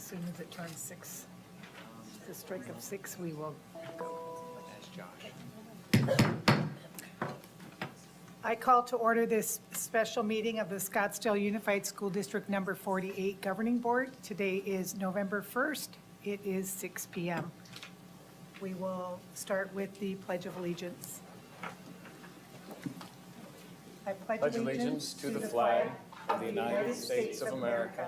soon as it turns 6, the strike of 6, we will go. That's Josh. I call to order this special meeting of the Scottsdale Unified School District Number 48 Governing Board. Today is November 1st. It is 6 p.m. We will start with the Pledge of Allegiance. I Pledge allegiance to the flag of the United States of America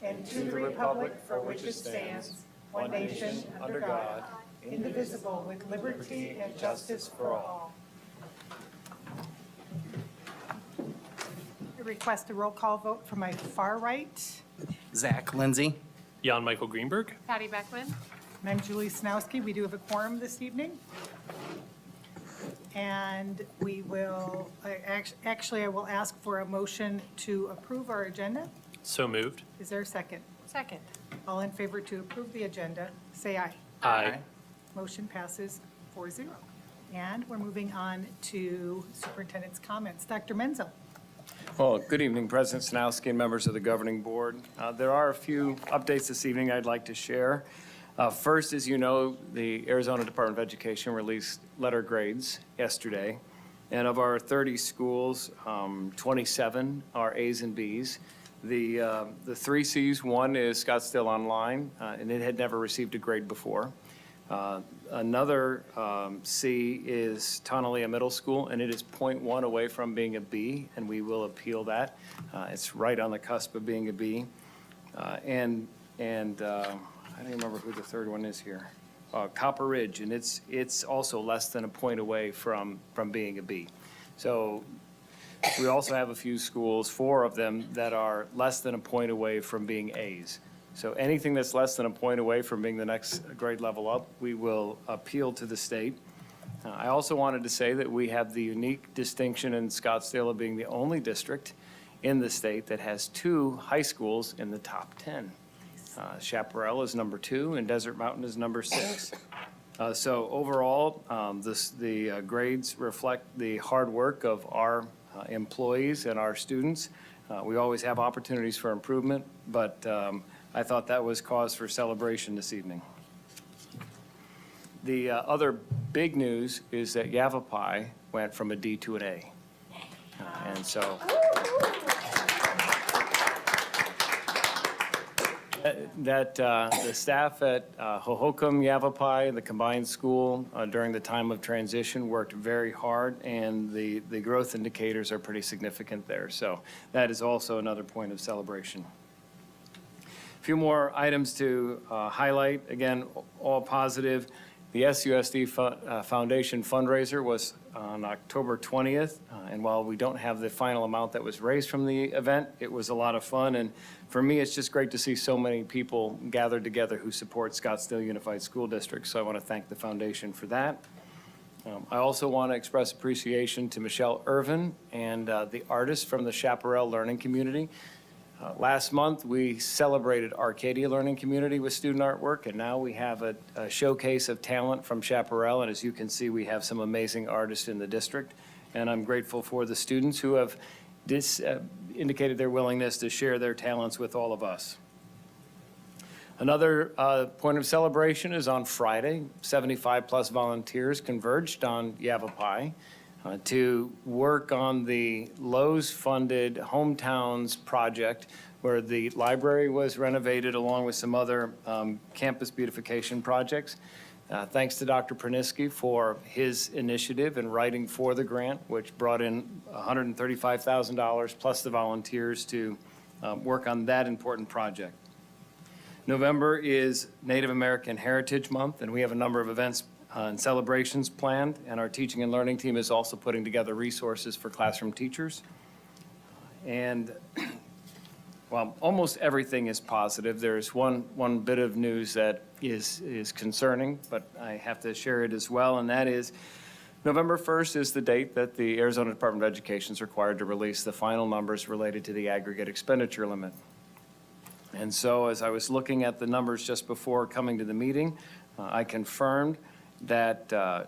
and to the republic for which it stands, one nation, under God, indivisible, with liberty and justice for all. I request a roll call vote from my far right. Zach Lindsay. Jan Michael Greenberg. Patty Beckman. And I'm Julie Snowski. We do have a quorum this evening. And we will, actually, I will ask for a motion to approve our agenda. So moved. Is there a second? Second. All in favor to approve the agenda, say aye. Aye. Motion passes 4-0. And we're moving on to superintendent's comments. Dr. Menzel. Well, good evening, President Sanowski and members of the governing board. There are a few updates this evening I'd like to share. First, as you know, the Arizona Department of Education released letter grades yesterday. And of our 30 schools, 27 are A's and B's. The 3 C's, one is Scottsdale Online, and it had never received a grade before. Another C is Tonalea Middle School, and it is 0.1 away from being a B, and we will appeal that. It's right on the cusp of being a B. I don't remember who the third one is here. Copper Ridge, and it's also less than a point away from being a B. So we also have a few schools, 4 of them, that are less than a point away from being A's. So anything that's less than a point away from being the next grade level up, we will appeal to the state. I also wanted to say that we have the unique distinction in Scottsdale of being the only district in the state that has 2 high schools in the top 10. Chaparral is number 2 and Desert Mountain is number 6. So overall, the grades reflect the hard work of our employees and our students. We always have opportunities for improvement, but I thought that was cause for celebration this evening. The other big news is that Yavapai went from a D to an A. And so the staff at Hohokam, Yavapai, the combined school during the time of transition worked very hard, and the growth indicators are pretty significant there. So that is also another point of celebration. A few more items to highlight. Again, all positive. The SUSD Foundation fundraiser was on October 20th, and while we don't have the final amount that was raised from the event, it was a lot of fun, and for me, it's just great to see so many people gathered together who support Scottsdale Unified School District, so I want to thank the foundation for that. I also want to express appreciation to Michelle Irvin and the artists from the Chaparral Learning Community. Last month, we celebrated Arcadia Learning Community with student artwork, and now we have a showcase of talent from Chaparral, and as you can see, we have some amazing artists in the district, and I'm grateful for the students who have indicated their willingness to share their talents with all of us. Another point of celebration is on Friday. 75-plus volunteers converged on Yavapai to work on the Lowe's-funded Hometowns project, where the library was renovated along with some other campus beautification projects. Thanks to Dr. Perniski for his initiative in writing for the grant, which brought in $135,000 plus the volunteers to work on that important project. November is Native American Heritage Month, and we have a number of events and celebrations planned, and our teaching and learning team is also putting together resources for classroom teachers. And well, almost everything is positive. There's one bit of news that is concerning, but I have to share it as well, and that is November 1st is the date that the Arizona Department of Education is required to release the final numbers related to the aggregate expenditure limit. And so as I was looking at the numbers just before coming to the meeting, I confirmed that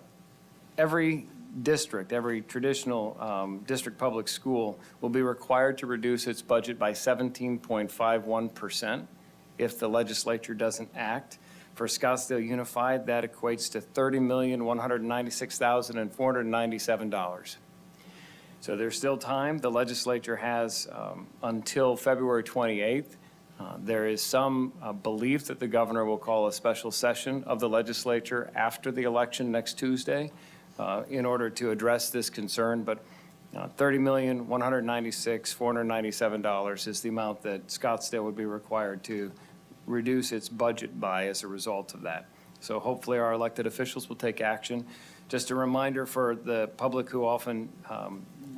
every district, every traditional district public school will be required to reduce its budget by 17.51% if the legislature doesn't act. For Scottsdale Unified, that equates to $30,196,497. So there's still time. The legislature has until February 28th. There is some belief that the governor will call a special session of the legislature after the election next Tuesday in order to address this concern. But $30,196,497 is the amount that Scottsdale would be required to reduce its budget by as a result of that. So hopefully our elected officials will take action. Just a reminder for the public who often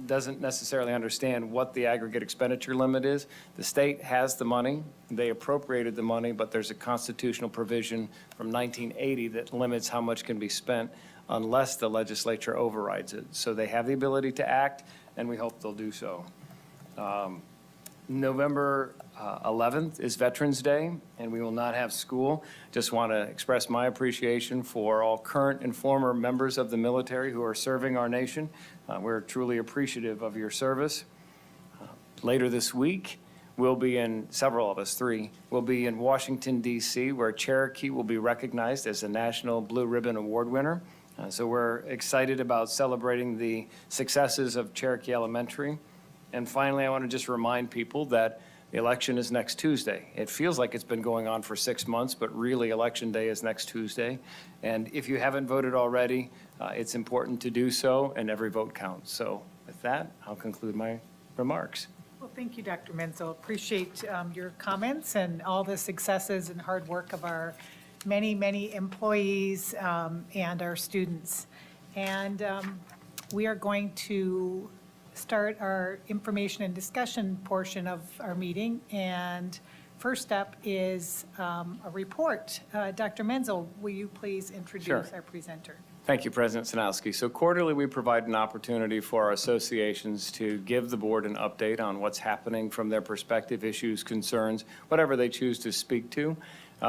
doesn't necessarily understand what the aggregate expenditure limit is. The state has the money, they appropriated the money, but there's a constitutional provision from 1980 that limits how much can be spent unless the legislature overrides it. So they have the ability to act, and we hope they'll do so. November 11th is Veterans Day, and we will not have school. Just want to express my appreciation for all current and former members of the military who are serving our nation. We're truly appreciative of your service. Later this week, we'll be in, several of us, three, will be in Washington, D.C., where Cherokee will be recognized as a National Blue Ribbon Award winner. So we're excited about celebrating the successes of Cherokee Elementary. And finally, I want to just remind people that the election is next Tuesday. It feels like it's been going on for 6 months, but really Election Day is next Tuesday. And if you haven't voted already, it's important to do so, and every vote counts. So with that, I'll conclude my remarks. Well, thank you, Dr. Menzel. Appreciate your comments and all the successes and hard work of our many, many employees and our students. And we are going to start our information and discussion portion of our meeting. And first up is a report. Dr. Menzel, will you please introduce Sure. our presenter? Thank you, President Sanowski. So quarterly, we provide an opportunity for our associations to give the board an update on what's happening from their perspective, issues, concerns, whatever they choose to speak to.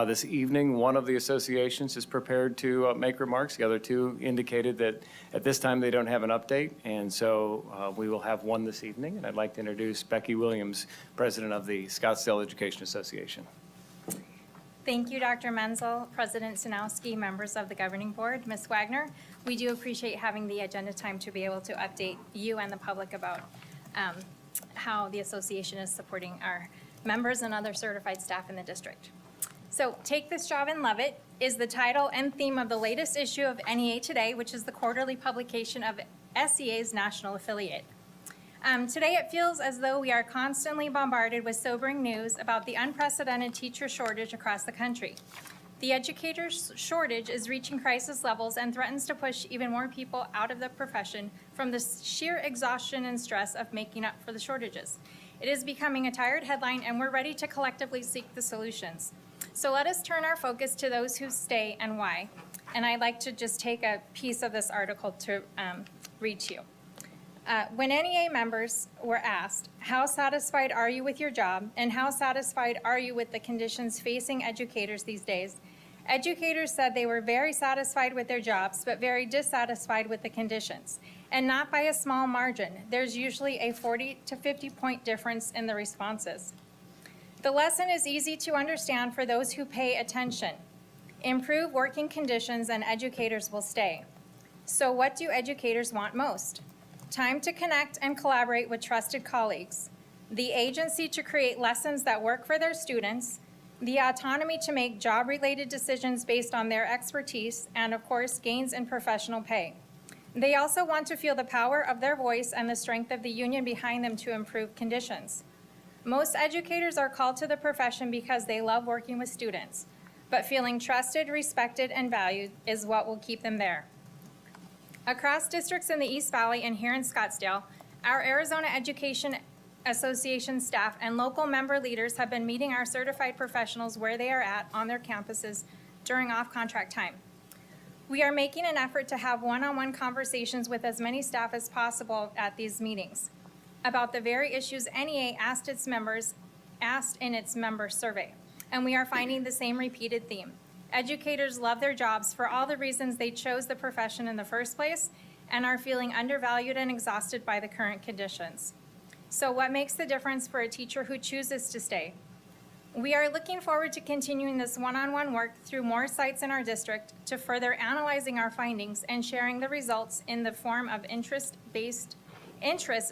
This evening, one of the associations is prepared to make remarks. The other two indicated that at this time they don't have an update, and so we will have one this evening. And I'd like to introduce Becky Williams, President of the Scottsdale Education Association. Thank you, Dr. Menzel, President Sanowski, members of the governing board, Ms. Wagner. We do appreciate having the agenda time to be able to update you and the public about how the association is supporting our members and other certified staff in the district. So Take This Job and Love It is the title and theme of the latest issue of NEA Today, which is the quarterly publication of SEA's national affiliate. Today, it feels as though we are constantly bombarded with sobering news about the unprecedented teacher shortage across the country. The educator shortage is reaching crisis levels and threatens to push even more people out of the profession from the sheer exhaustion and stress of making up for the shortages. It is becoming a tired headline, and we're ready to collectively seek the solutions. So let us turn our focus to those who stay and why. And I'd like to just take a piece of this article to read to you. When NEA members were asked, how satisfied are you with your job and how satisfied are you with the conditions facing educators these days, educators said they were very satisfied with their jobs, but very dissatisfied with the conditions. And not by a small margin. There's usually a 40 to 50 point difference in the responses. The lesson is easy to understand for those who pay attention. Improve working conditions and educators will stay. So what do educators want most? Time to connect and collaborate with trusted colleagues, the agency to create lessons that work for their students, the autonomy to make job-related decisions based on their expertise, and of course, gains in professional pay. They also want to feel the power of their voice and the strength of the union behind them to improve conditions. Most educators are called to the profession because they love working with students, but feeling trusted, respected, and valued is what will keep them there. Across districts in the East Valley and here in Scottsdale, our Arizona Education Association staff and local member leaders have been meeting our certified professionals where they are at on their campuses during off-contract time. We are making an effort to have one-on-one conversations with as many staff as possible at these meetings about the very issues NEA asked in its member survey. And we are finding the same repeated theme. Educators love their jobs for all the reasons they chose the profession in the first place and are feeling undervalued and exhausted by the current conditions. So what makes the difference for a teacher who chooses to stay? We are looking forward to continuing this one-on-one work through more sites in our district to further analyzing our findings and sharing the results in the form of interest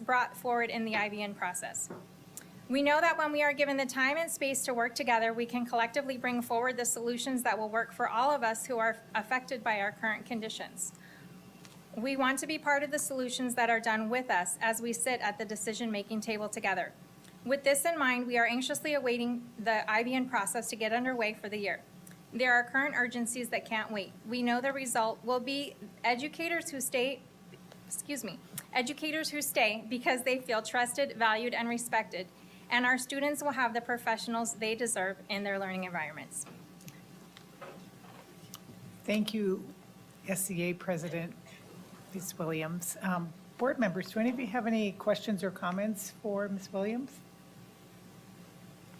brought forward in the IBN process. We know that when we are given the time and space to work together, we can collectively bring forward the solutions that will work for all of us who are affected by our current conditions. We want to be part of the solutions that are done with us as we sit at the decision-making table together. With this in mind, we are anxiously awaiting the IBN process to get underway for the year. There are current urgencies that can't wait. We know the result will be educators who stay because they feel trusted, valued, and respected, and our students will have the professionals they deserve in their learning environments. Thank you, SCA President Ms. Williams. Board members, do any of you have any questions or comments for Ms. Williams?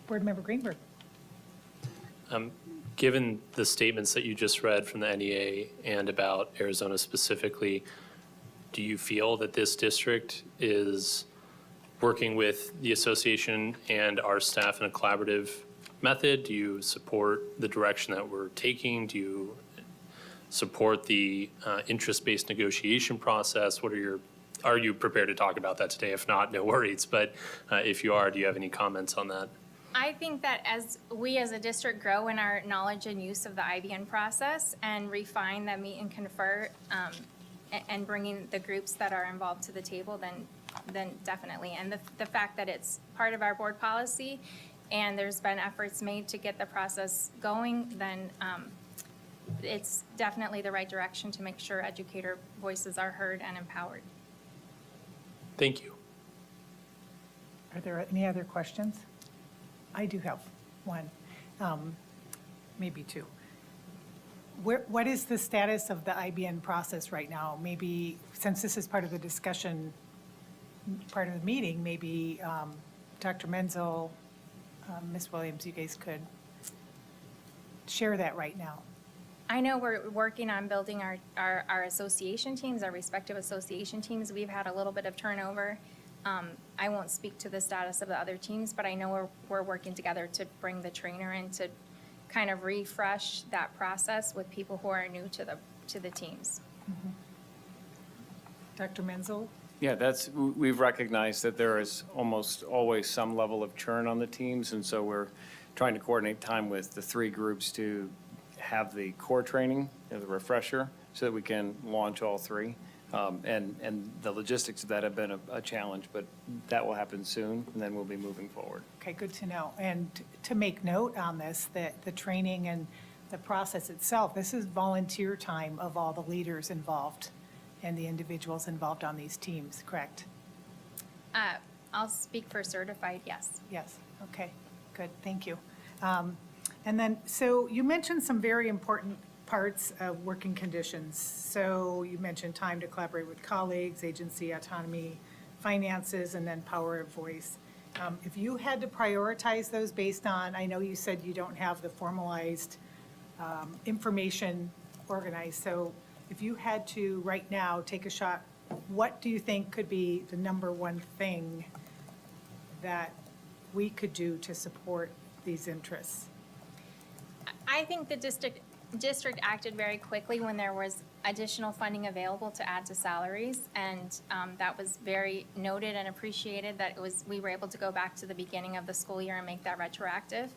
Board Member Greenberg. Given the statements that you just read from the NEA and about Arizona specifically, do you feel that this district is working with the association and our staff in a collaborative method? Do you support the direction that we're taking? Do you support the interest-based negotiation process? Are you prepared to talk about that today? If not, no worries. But if you are, do you have any comments on that? I think that as we as a district grow in our knowledge and use of the IBN process and refine the meet and confer and bringing the groups that are involved to the table, then definitely. And the fact that it's part of our board policy and there's been efforts made to get the process going, then it's definitely the right direction to make sure educator voices are heard and empowered. Thank you. Are there any other questions? I do have one, maybe two. What is the status of the IBN process right now? Maybe, since this is part of the discussion, part of the meeting, maybe Dr. Menzel, Ms. Williams, you guys could share that right now. I know we're working on building our association teams, our respective association teams. We've had a little bit of turnover. I won't speak to the status of the other teams, but I know we're working together to bring the trainer in to kind of refresh that process with people who are new to the teams. Dr. Menzel? Yeah, we've recognized that there is almost always some level of churn on the teams, and so we're trying to coordinate time with the three groups to have the core training, the refresher, so that we can launch all three. And the logistics of that have been a challenge, but that will happen soon, and then we'll be moving forward. Okay, good to know. And to make note on this, that the training and the process itself, this is volunteer time of all the leaders involved and the individuals involved on these teams, correct? I'll speak for certified, yes. Yes, okay, good, thank you. And then, so you mentioned some very important parts of working conditions. So you mentioned time to collaborate with colleagues, agency autonomy, finances, and then power of voice. If you had to prioritize those based on, I know you said you don't have the formalized information organized, so if you had to right now take a shot, what do you think could be the number one thing that we could do to support these interests? I think the district acted very quickly when there was additional funding available to add to salaries, and that was very noted and appreciated that we were able to go back to the beginning of the school year and make that retroactive.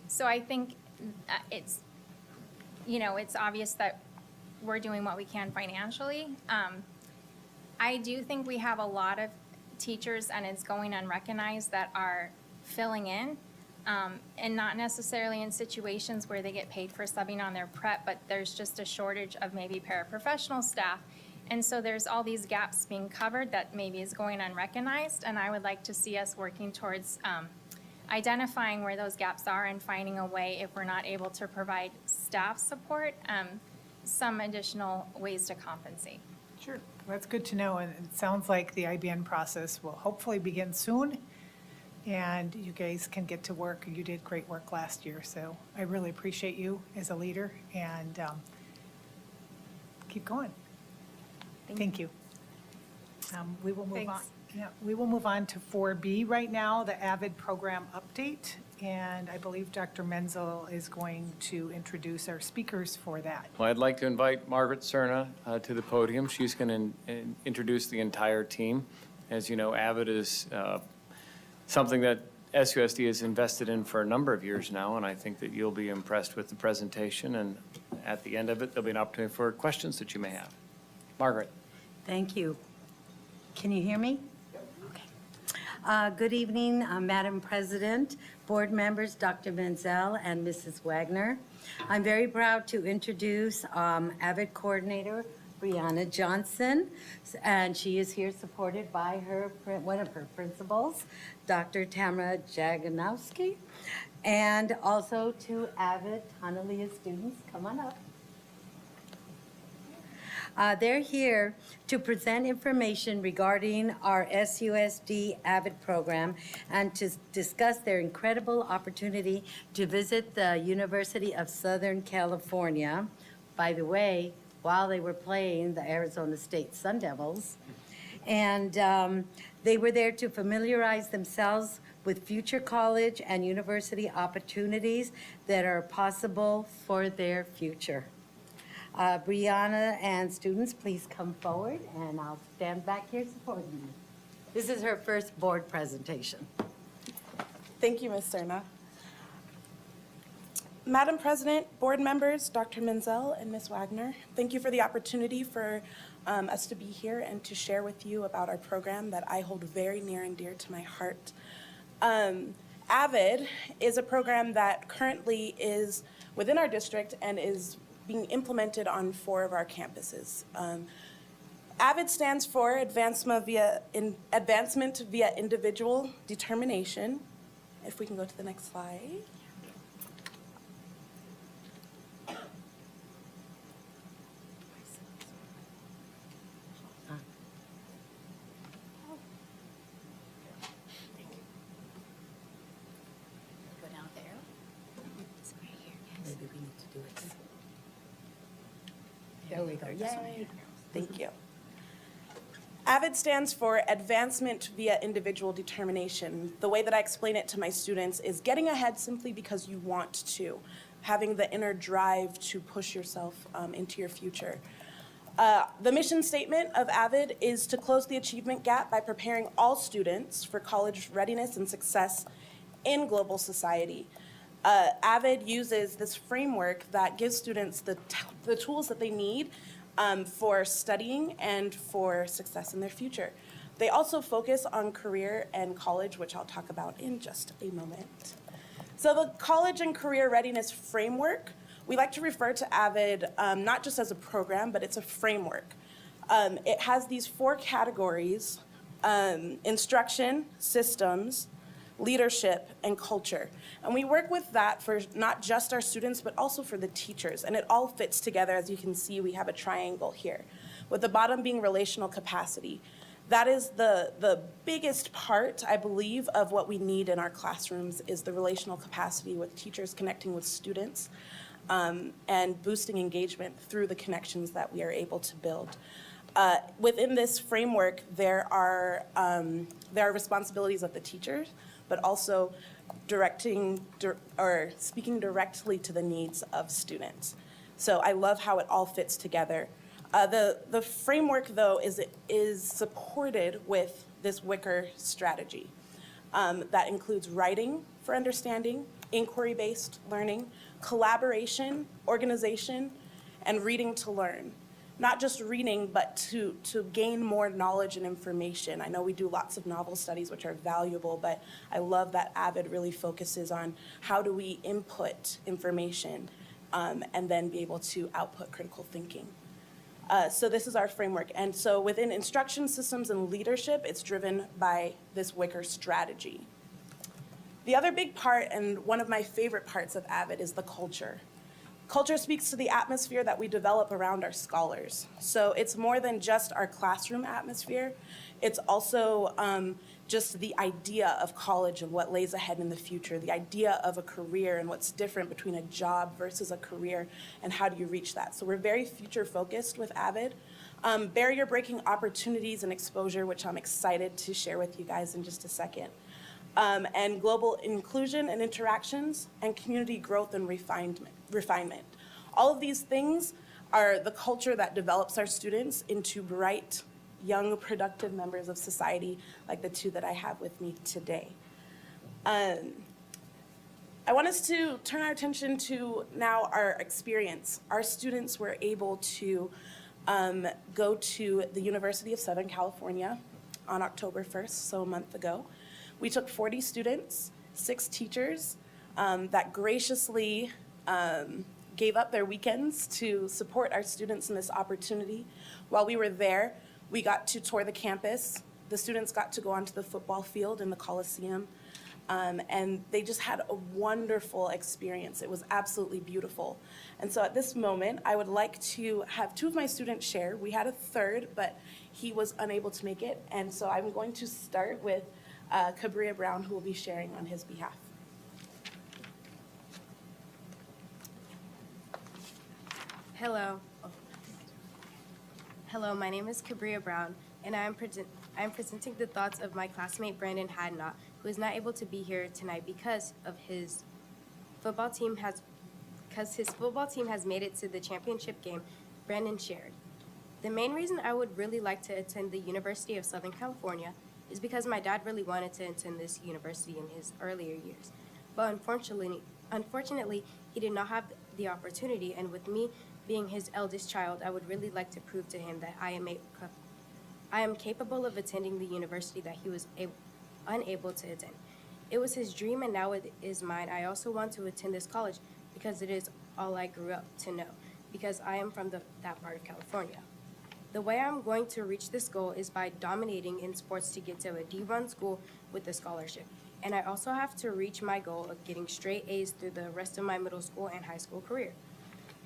So I think it's obvious that we're doing what we can financially. I do think we have a lot of teachers, and it's going unrecognized, that are filling in. And not necessarily in situations where they get paid for subbing on their prep, but there's just a shortage of maybe paraprofessional staff. And so there's all these gaps being covered that maybe is going unrecognized, and I would like to see us working towards identifying where those gaps are and finding a way, if we're not able to provide staff support, some additional ways to compensate. Sure, that's good to know, and it sounds like the IBN process will hopefully begin soon, and you guys can get to work. You did great work last year, so I really appreciate you as a leader, and keep going. Thank you. We will move on. Thanks. Yeah, we will move on to 4B right now, the AVID program update. And I believe Dr. Menzel is going to introduce our speakers for that. Well, I'd like to invite Margaret Cerna to the podium. She's going to introduce the entire team. As you know, AVID is something that SUSD has invested in for a number of years now, and I think that you'll be impressed with the presentation. And at the end of it, there'll be an opportunity for questions that you may have. Margaret. Thank you. Can you hear me? Okay. Good evening, Madam President, board members, Dr. Menzel and Mrs. Wagner. I'm very proud to introduce AVID coordinator Brianna Johnson, and she is here supported by one of her principals, Dr. Tamara Jaganowski, and also two AVID Honolulu students. Come on up. They're here to present information regarding our SUSD AVID program and to discuss their incredible opportunity to visit the University of Southern California, by the way, while they were playing the Arizona State Sun Devils. And they were there to familiarize themselves with future college and university opportunities that are possible for their future. Brianna and students, please come forward, and I'll stand back here supporting you. This is her first board presentation. Thank you, Ms. Cerna. Madam President, board members, Dr. Menzel and Ms. Wagner, thank you for the opportunity for us to be here and to share with you about our program that I hold very near and dear to my heart. AVID is a program that currently is within our district and is being implemented on 4 of our campuses. AVID stands for Advancement via Individual Determination. If we can go to the next slide. Go down there. It's right here. Maybe we need to do it. There we go. Yay. Thank you. AVID stands for Advancement via Individual Determination. The way that I explain it to my students is getting ahead simply because you want to, having the inner drive to push yourself into your future. The mission statement of AVID is to close the achievement gap by preparing all students for college readiness and success in global society. AVID uses this framework that gives students the tools that they need for studying and for success in their future. They also focus on career and college, which I'll talk about in just a moment. So the college and career readiness framework, we like to refer to AVID not just as a program, but it's a framework. It has these 4 categories: instruction, systems, leadership, and culture. And we work with that for not just our students, but also for the teachers. And it all fits together. As you can see, we have a triangle here, with the bottom being relational capacity. That is the biggest part, I believe, of what we need in our classrooms is the relational capacity with teachers connecting with students and boosting engagement through the connections that we are able to build. Within this framework, there are responsibilities of the teachers, but also speaking directly to the needs of students. So I love how it all fits together. The framework, though, is supported with this Wicker strategy that includes writing for understanding, inquiry-based learning, collaboration, organization, and reading to learn. Not just reading, but to gain more knowledge and information. I know we do lots of novel studies, which are valuable, but I love that AVID really focuses on how do we input information and then be able to output critical thinking. So this is our framework. And so within instruction, systems, and leadership, it's driven by this Wicker strategy. The other big part, and one of my favorite parts of AVID, is the culture. Culture speaks to the atmosphere that we develop around our scholars. So it's more than just our classroom atmosphere. It's also just the idea of college and what lays ahead in the future, the idea of a career and what's different between a job versus a career, and how do you reach that. So we're very future focused with AVID. barrier-breaking opportunities and exposure, which I'm excited to share with you guys in just a second, and global inclusion and interactions, and community growth and refinement. All of these things are the culture that develops our students into bright, young, productive members of society, like the two that I have with me today. I want us to turn our attention to now our experience. Our students were able to go to the University of Southern California on October 1st, so a month ago. We took 40 students, 6 teachers that graciously gave up their weekends to support our students in this opportunity. While we were there, we got to tour the campus. The students got to go onto the football field in the Coliseum. And they just had a wonderful experience. It was absolutely beautiful. And so at this moment, I would like to have 2 of my students share. We had a third, but he was unable to make it. And so I'm going to start with Cabria Brown, who will be sharing on his behalf. Hello. Hello, my name is Cabria Brown, and I'm presenting the thoughts of my classmate Brandon Hadnot, who is not able to be here tonight because his football team has made it to the championship game. Brandon shared. The main reason I would really like to attend the University of Southern California is because my dad really wanted to attend this university in his earlier years. But unfortunately, he did not have the opportunity, and with me being his eldest child, I would really like to prove to him that I am capable of attending the university that he was unable to attend. It was his dream, and now it is mine. I also want to attend this college because it is all I grew up to know, because I am from that part of California. The way I'm going to reach this goal is by dominating in sports to get to a D1 school with a scholarship. And I also have to reach my goal of getting straight A's through the rest of my middle school and high school career.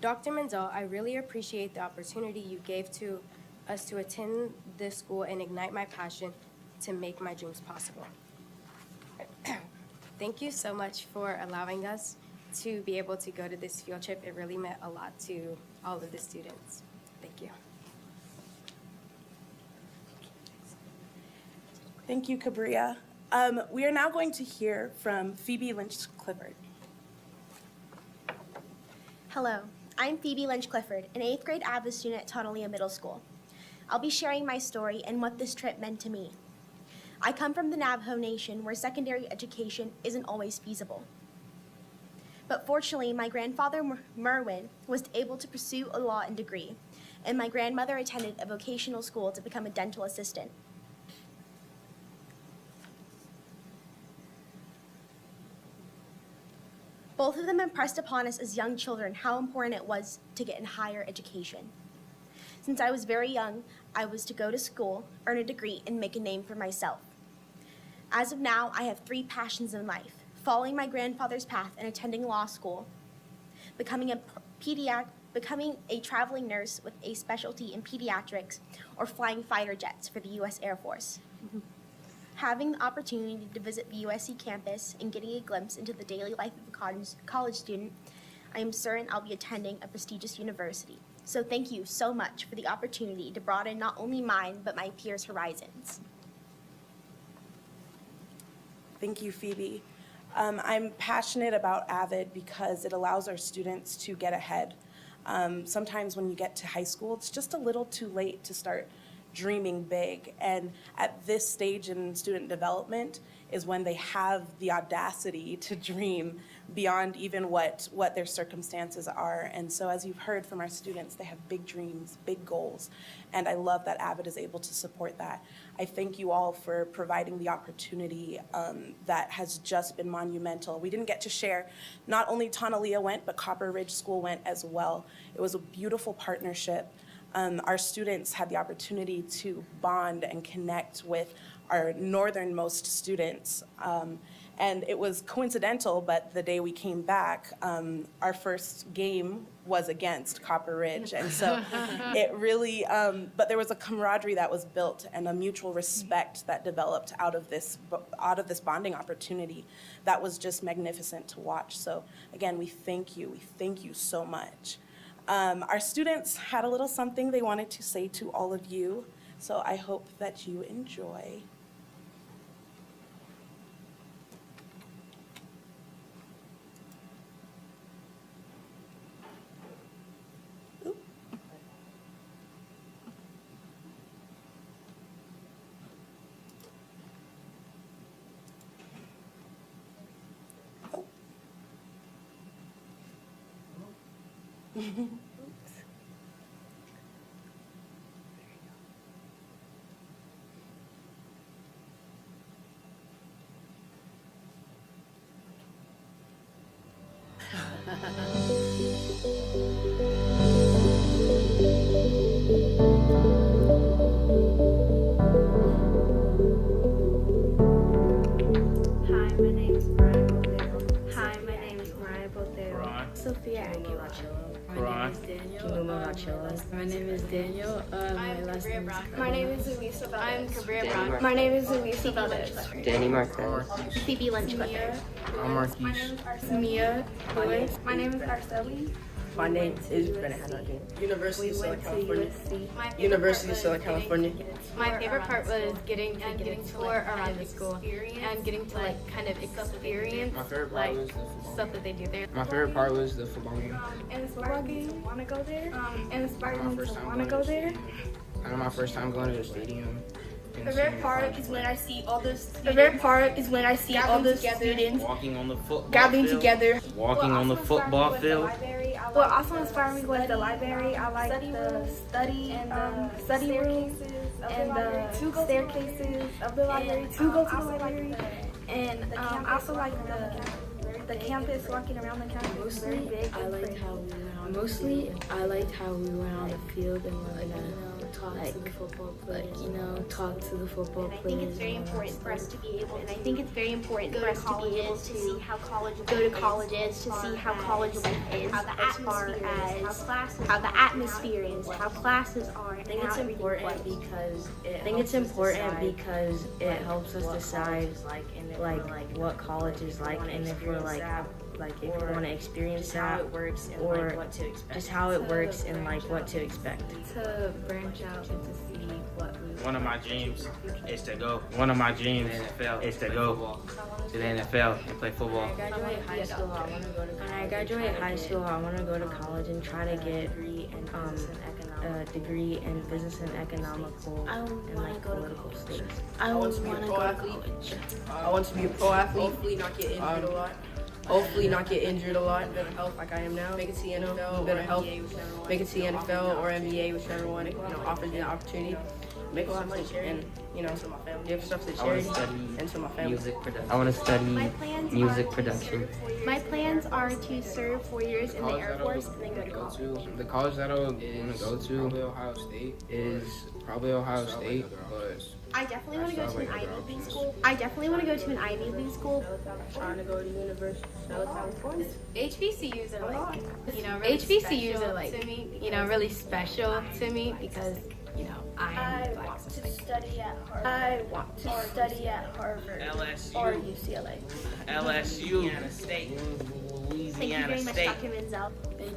Dr. Menzel, I really appreciate the opportunity you gave to us to attend this school and ignite my passion to make my dreams possible. Thank you so much for allowing us to be able to go to this field trip. It really meant a lot to all of the students. Thank you. Thank you, Cabria. We are now going to hear from Phoebe Lynch-Clifford. Hello, I'm Phoebe Lynch-Clifford, an 8th grade AVID student at Tonalea Middle School. I'll be sharing my story and what this trip meant to me. I come from the Navajo Nation, where secondary education isn't always feasible. But fortunately, my grandfather, Merwin, was able to pursue a law degree, and my grandmother attended a vocational school to become a dental assistant. Both of them impressed upon us as young children how important it was to get in higher education. Since I was very young, I was to go to school, earn a degree, and make a name for myself. As of now, I have 3 passions in life: following my grandfather's path and attending law school, becoming a traveling nurse with a specialty in pediatrics, or flying fighter jets for the U.S. Air Force. Having the opportunity to visit the USC campus and getting a glimpse into the daily life of a college student, I am certain I'll be attending a prestigious university. So thank you so much for the opportunity to broaden not only mine, but my peers' horizons. Thank you, Phoebe. I'm passionate about AVID because it allows our students to get ahead. Sometimes when you get to high school, it's just a little too late to start dreaming big. And at this stage in student development is when they have the audacity to dream beyond even what their circumstances are. And so as you've heard from our students, they have big dreams, big goals. And I love that AVID is able to support that. I thank you all for providing the opportunity that has just been monumental. We didn't get to share, not only Tonalea went, but Copper Ridge School went as well. It was a beautiful partnership. Our students had the opportunity to bond and connect with our northernmost students. And it was coincidental, but the day we came back, our first game was against Copper Ridge. And so it really, but there was a camaraderie that was built and a mutual respect that developed out of this bonding opportunity that was just magnificent to watch. So again, we thank you so much. Our students had a little something they wanted to say to all of you, so I hope that you enjoy. Hi, my name is Mariah Botero. Hi, my name is Mariah Botero. Sophia Aguilar. My name is Daniel. My name is Daniel. My last name is My name is Luisa Valdez. I'm Cabria Brown. My name is Luisa Valdez. Danny Marquez. Phoebe Lynch-Clifford. I'm Marquise. Mia Lewis. My name is Arceli. My name is Brennan Hanarkin. University of Southern California. My favorite University of part Southern was California. My favorite part was getting to tour around the school and getting to like kind of experience My favorite part like was the football. stuff that they do there. My favorite part was the football game. Inspired me to want to go there. Inspired My me first to time want to going go to the there. stadium. I know my first time going to the stadium. and Favorite seeing part college is when I see all the students. Favorite part is when I see all the students Walking on the football gathering field. together. Walking on the football field. What also inspired me was the library. I like the study room and the staircases of the library to go to the library. And I also like the campus, walking around the campus. It's very big. I liked how we went on. Mostly, I liked how we went on the field and talk to the football players. Talk to the football And I players. think it's very important for us to be able, and I think it's very important Go for to us to be able colleges to to see how college go to life is, colleges to see how college life is, how the as far atmosphere is, as how the atmosphere is, how classes are, I think and it's how everything important plays. because it helps us decide like what college is like, and if we're like if you want to experience that, or just how it works and like what to expect. To branch out and to see what we One of my dreams is to go. One of my dreams is to go to the NFL and play football. When I graduate high school, I want to go to college and try to get a degree in business and economical and like political studies. I want to go to college. I want to be a pro athlete. Hopefully not get injured a lot. Better health like I am now. Make it to the NFL. Better health. Make it to the NFL or NBA, whichever one offers me the opportunity. Make a lot of money and give stuff to charity and to my family. I want to study My plans music are to production. serve- My plans are to serve 4 years in the Air Force and then go to college. The college that I want to go to is probably Ohio State, but I definitely want to go to an Ivy League school. I definitely want to go to an Ivy League school. Trying to go to University of Southern California. HBCUs are like, really HBCUs are like, really special to me because, I am black. want to study at Harvard. I want to study at Harvard or UCLA. LSU. Thank you very much, Dr. Menzel.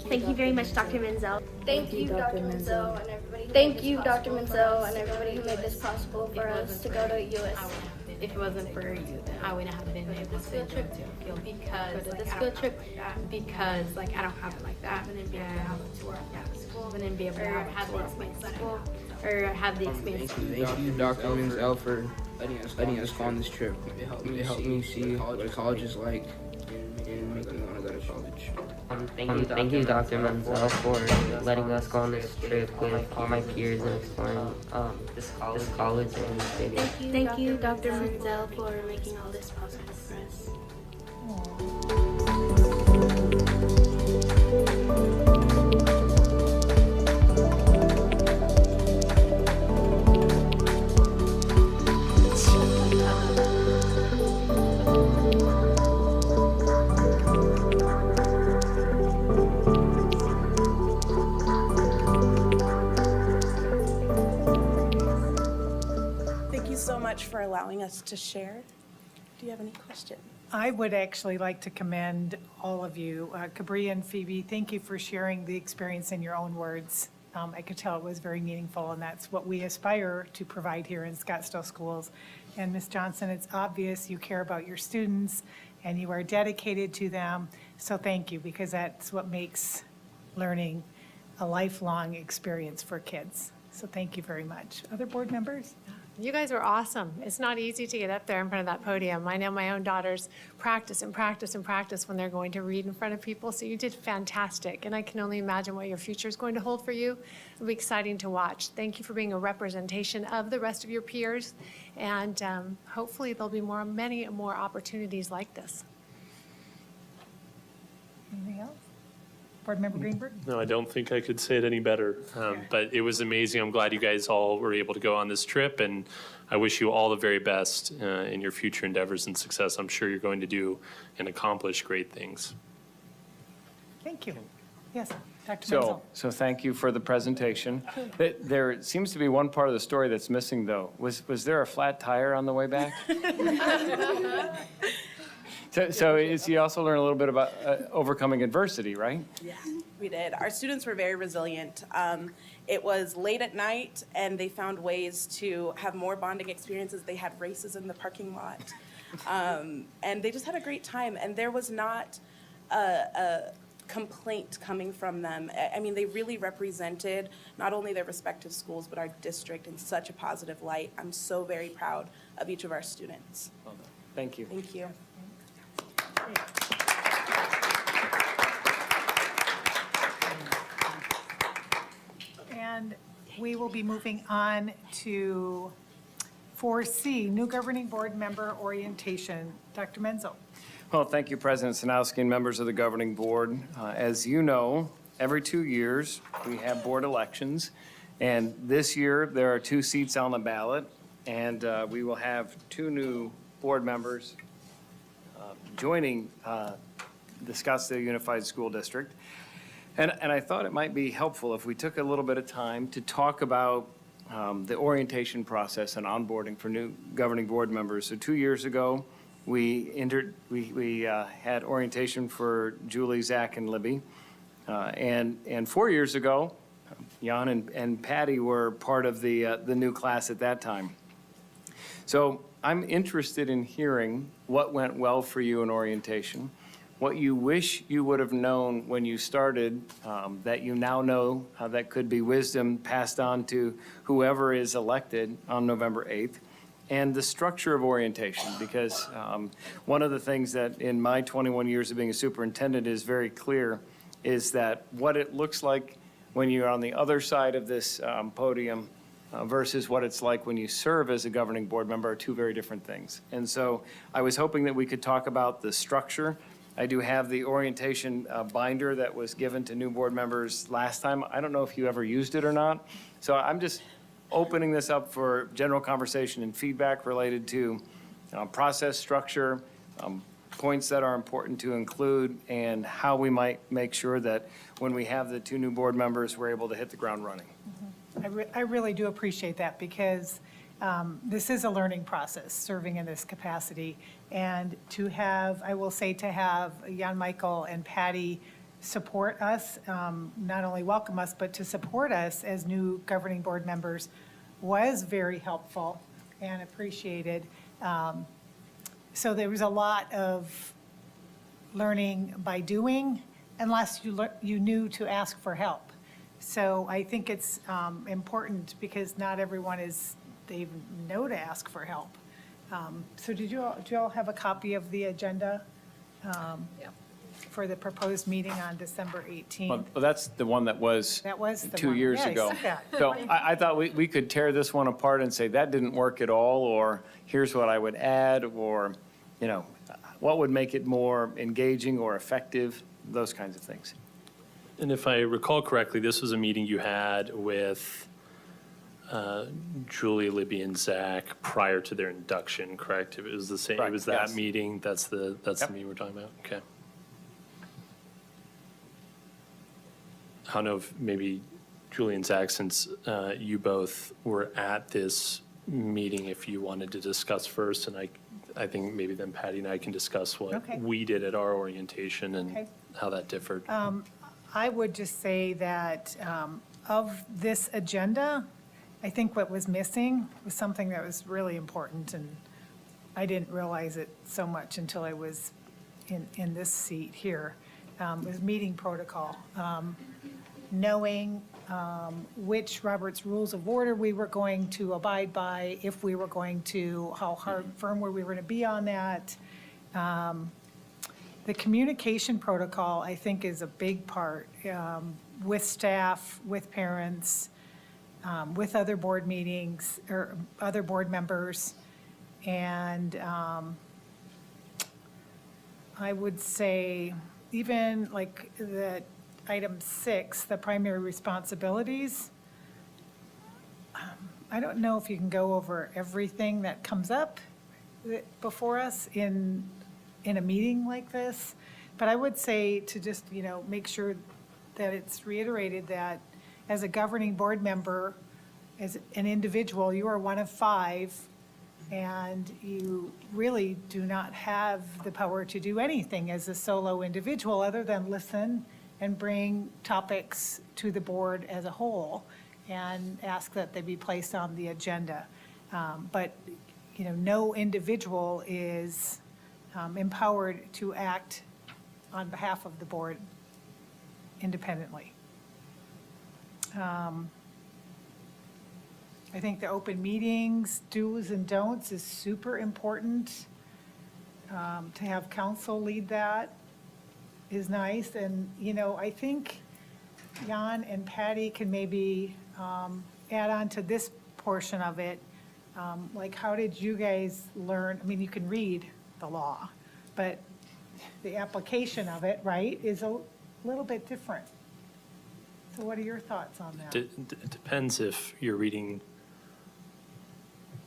Thank you very much, Dr. Menzel. Thank you, Dr. Menzel, and everybody. Thank you, Dr. Menzel, and everybody who made this possible for us to go to US. If it wasn't for you, then I wouldn't have been able to go to field because like, I don't have it like that. Because like I don't have it like that. Wouldn't be able to have a tour at school. Wouldn't be able to have the experience at school or have the experience. thank you, Dr. Menzel, for letting us go on this trip. It helped me see what college is like and make me want to go to college. Thank you, Dr. Menzel, for letting us go on this trip with all my peers and exploring this college and the city. Thank you, Dr. Menzel, for making all this possible for us. Thank you so much for allowing us to share. Do you have any questions? I would actually like to commend all of you. Cabri and Phoebe, thank you for sharing the experience in your own words. I could tell it was very meaningful, and that's what we aspire to provide here in Scottsdale Schools. And Ms. Johnson, it's obvious you care about your students and you are dedicated to them. So thank you, because that's what makes learning a lifelong experience for kids. So thank you very much. Other board members? You guys were awesome. It's not easy to get up there in front of that podium. I know my own daughters practice and practice and practice when they're going to read in front of people, so you did fantastic. And I can only imagine what your future is going to hold for you. It'll be exciting to watch. Thank you for being a representation of the rest of your peers, and hopefully there'll be many more opportunities like this. Anything else? Board Member Greenberg? No, I don't think I could say it any better. But it was amazing. I'm glad you guys all were able to go on this trip, and I wish you all the very best in your future endeavors and success. I'm sure you're going to do and accomplish great things. Thank you. Yes, Dr. Menzel. So thank you for the presentation. There seems to be one part of the story that's missing, though. Was there a flat tire on the way back? So you also learn a little bit about overcoming adversity, right? Yeah, we did. Our students were very resilient. It was late at night, and they found ways to have more bonding experiences. They had races in the parking lot, and they just had a great time. And there was not a complaint coming from them. I mean, they really represented not only their respective schools, but our district in such a positive light. I'm so very proud of each of our students. Well done. Thank you. Thank you. And we will be moving on to 4C, new governing board member orientation. Dr. Menzel. Well, thank you, President Sanowski and members of the governing board. As you know, every 2 years, we have board elections. And this year, there are 2 seats on the ballot. And we will have 2 new board members joining the Scottsdale Unified School District. And I thought it might be helpful if we took a little bit of time to talk about the orientation process and onboarding for new governing board members. So 2 years ago, we had orientation for Julie, Zach, and Libby. And 4 years ago, Jan and Patty were part of the new class at that time. So I'm interested in hearing what went well for you in orientation, what you wish you would have known when you started that you now know that could be wisdom passed on to whoever is elected on November 8th, and the structure of orientation, because one of the things that in my 21 years of being a superintendent is very clear is that what it looks like when you're on the other side of this podium versus what it's like when you serve as a governing board member are 2 very different things. And so I was hoping that we could talk about the structure. I do have the orientation binder that was given to new board members last time. I don't know if you ever used it or not. So I'm just opening this up for general conversation and feedback related to process structure, points that are important to include, and how we might make sure that when we have the 2 new board members, we're able to hit the ground running. I really do appreciate that, because this is a learning process, serving in this capacity. And to have, I will say, to have Jan Michael and Patty support us, not only welcome us, but to support us as new governing board members was very helpful and appreciated. So there was a lot of learning by doing, unless you knew to ask for help. So I think it's important, because not everyone they know to ask for help. So do you all have a copy of the agenda for the proposed meeting on December 18th? Well, that's the one that was That was the 2 one. years Yeah, I ago. said that. So I thought we could tear this one apart and say, that didn't work at all, or here's what I would add, or, what would make it more engaging or effective, those kinds of things. And if I recall correctly, this was a meeting you had with Julie, Libby, and Zach prior to their induction, correct? It was the same, it was that yes. meeting, that's the meeting we're talking about? Okay. I don't know if maybe Julie and Zach, since you both were at this meeting, if you wanted to discuss first, and I think maybe then Patty and I can discuss what Okay. we did at our orientation and Okay. how that differed. I would just say that of this agenda, I think what was missing was something that was really important, and I didn't realize it so much until I was in this seat here, was meeting protocol. Knowing which Robert's Rules of Order we were going to abide by, if we were going to, how firm were we going to be on that. The communication protocol, I think, is a big part with staff, with parents, with other board meetings, or other board members. And I would say even like the item 6, the primary responsibilities, I don't know if you can go over everything that comes up before us in a meeting like this, but I would say to just, make sure that it's reiterated that as a governing board member, as an individual, you are one of 5, and you really do not have the power to do anything as a solo individual other than listen and bring topics to the board as a whole and ask that they be placed on the agenda. But, no individual is empowered to act on behalf of the board independently. I think the open meetings, do's and don'ts is super important. To have council lead that is nice. And, I think Jan and Patty can maybe add on to this portion of it. Like, how did you guys learn? I mean, you can read the law, but the application of it, right, is a little bit different. So what are your thoughts on that? It depends if you're reading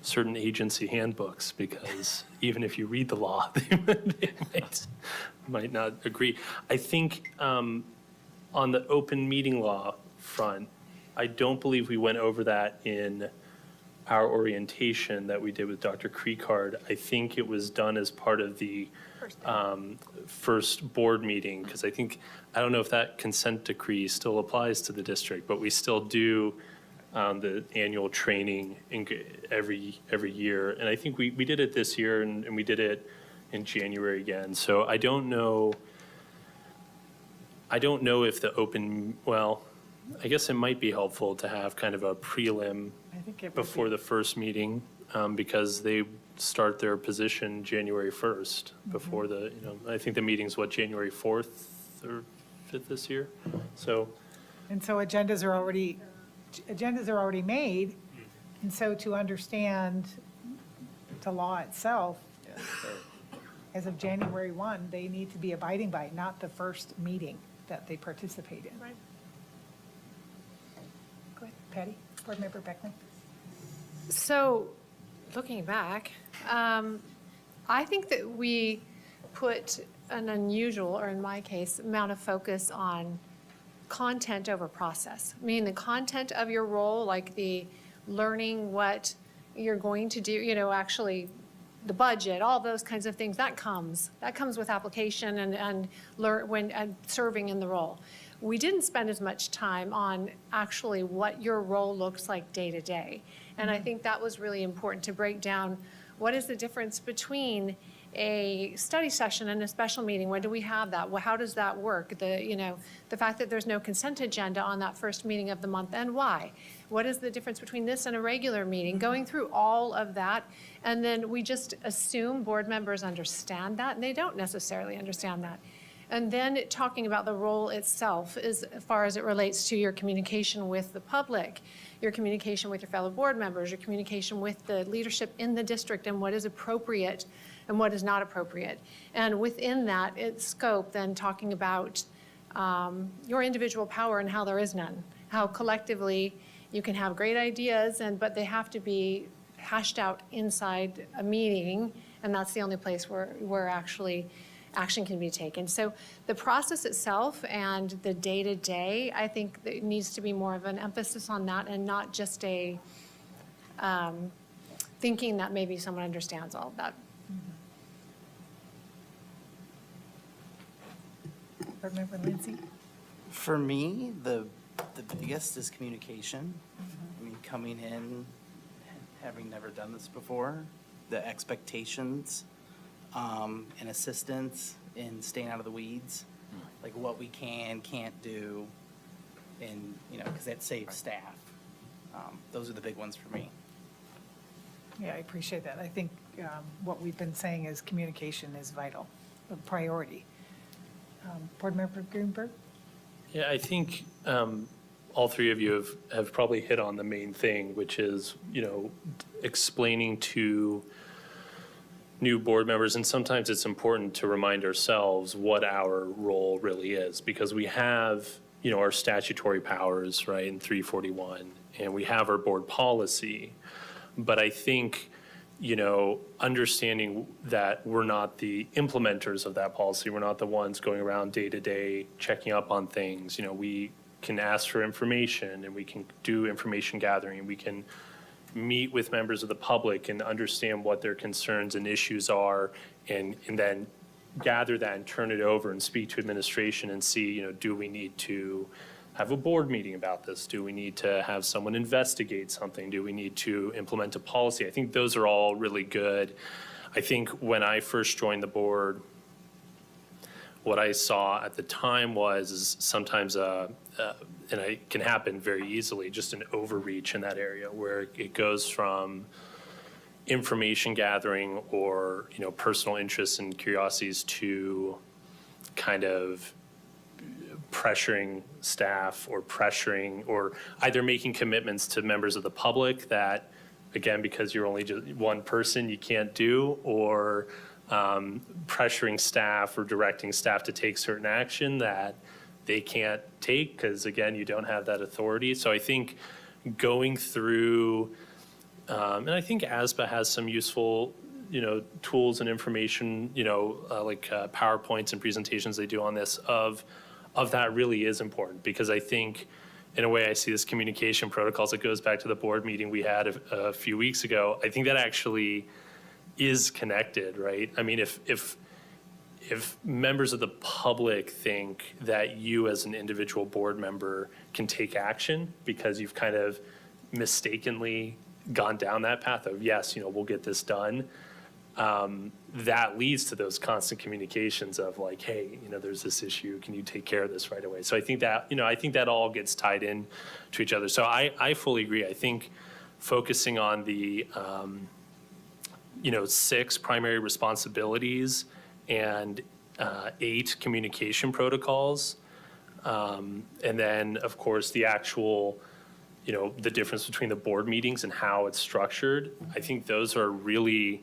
certain agency handbooks, because even if you read the law, they might not agree. I think on the open meeting law front, I don't believe we went over that in our orientation that we did with Dr. Creekard. I think it was done as part of the first board meeting, because I don't know if that consent decree still applies to the district, but we still do the annual training every year. And I think we did it this year, and we did it in January again. So I don't know if the open, well, I guess it might be helpful to have kind of a prelim before the first meeting, because they start their position January 1st before the, I think the meeting's January 4th or 5th this year. So. And so agendas are already made. And so to understand the law itself, as of January 1, they need to be abiding by, not the first meeting that they participate in. Right. Go ahead, Patty, Board Member Beckman. So, looking back, I think that we put an unusual, or in my case, amount of focus on content over process. Meaning the content of your role, like the learning what you're going to do, actually the budget, all those kinds of things, that comes with application and serving in the role. We didn't spend as much time on actually what your role looks like day to day. And I think that was really important to break down what is the difference between a study session and a special meeting. When do we have that? Well, how does that work? The fact that there's no consent agenda on that first meeting of the month, and why? What is the difference between this and a regular meeting? Going through all of that, and then we just assume board members understand that, and they don't necessarily understand that. And then talking about the role itself as far as it relates to your communication with the public, your communication with your fellow board members, your communication with the leadership in the district, and what is appropriate and what is not appropriate. And within that, it's scope, then talking about your individual power and how there is none. How collectively you can have great ideas, but they have to be hashed out inside a meeting, and that's the only place where actually action can be taken. So the process itself and the day-to-day, I think it needs to be more of an emphasis on that, and not just a thinking that maybe someone understands all of that. Board Member Lindsay? For me, the biggest is communication. I mean, coming in, having never done this before, the expectations and assistance in staying out of the weeds, like what we can't do, and, because that saves staff. Those are the big ones for me. Yeah, I appreciate that. I think what we've been saying is communication is vital, a priority. Board Member Greenberg? Yeah, I think all three of you have probably hit on the main thing, which is, explaining to new board members, and sometimes it's important to remind ourselves what our role really is, because we have, our statutory powers, right, in 341, and we have our board policy. But I think, understanding that we're not the implementers of that policy, we're not the ones going around day to day checking up on things. We can ask for information and we can do information gathering. We can meet with members of the public and understand what their concerns and issues are, and then gather that and turn it over and speak to administration and see, do we need to have a board meeting about this? Do we need to have someone investigate something? Do we need to implement a policy? I think those are all really good. I think when I first joined the board, what I saw at the time was sometimes, and it can happen very easily, just an overreach in that area where it goes from information gathering or, personal interests and curiosities to kind of pressuring staff or either making commitments to members of the public that, again, because you're only just one person, you can't do, or pressuring staff or directing staff to take certain action that they can't take because, again, you don't have that authority. So I think going through, and I think ASBA has some useful tools and information, like PowerPoints and presentations they do on this of that really is important, because I think in a way I see this communication protocols that goes back to the board meeting we had a few weeks ago. I think that actually is connected, right? I mean, if members of the public think that you as an individual board member can take action because you've kind of mistakenly gone down that path of, yes, we'll get this done, that leads to those constant communications of like, hey, there's this issue, can you take care of this right away? So I think that, I think that all gets tied in to each other. So I fully agree. I think focusing on the, 6 primary responsibilities and 8 communication protocols, and then of course the actual, the difference between the board meetings and how it's structured. I think those are really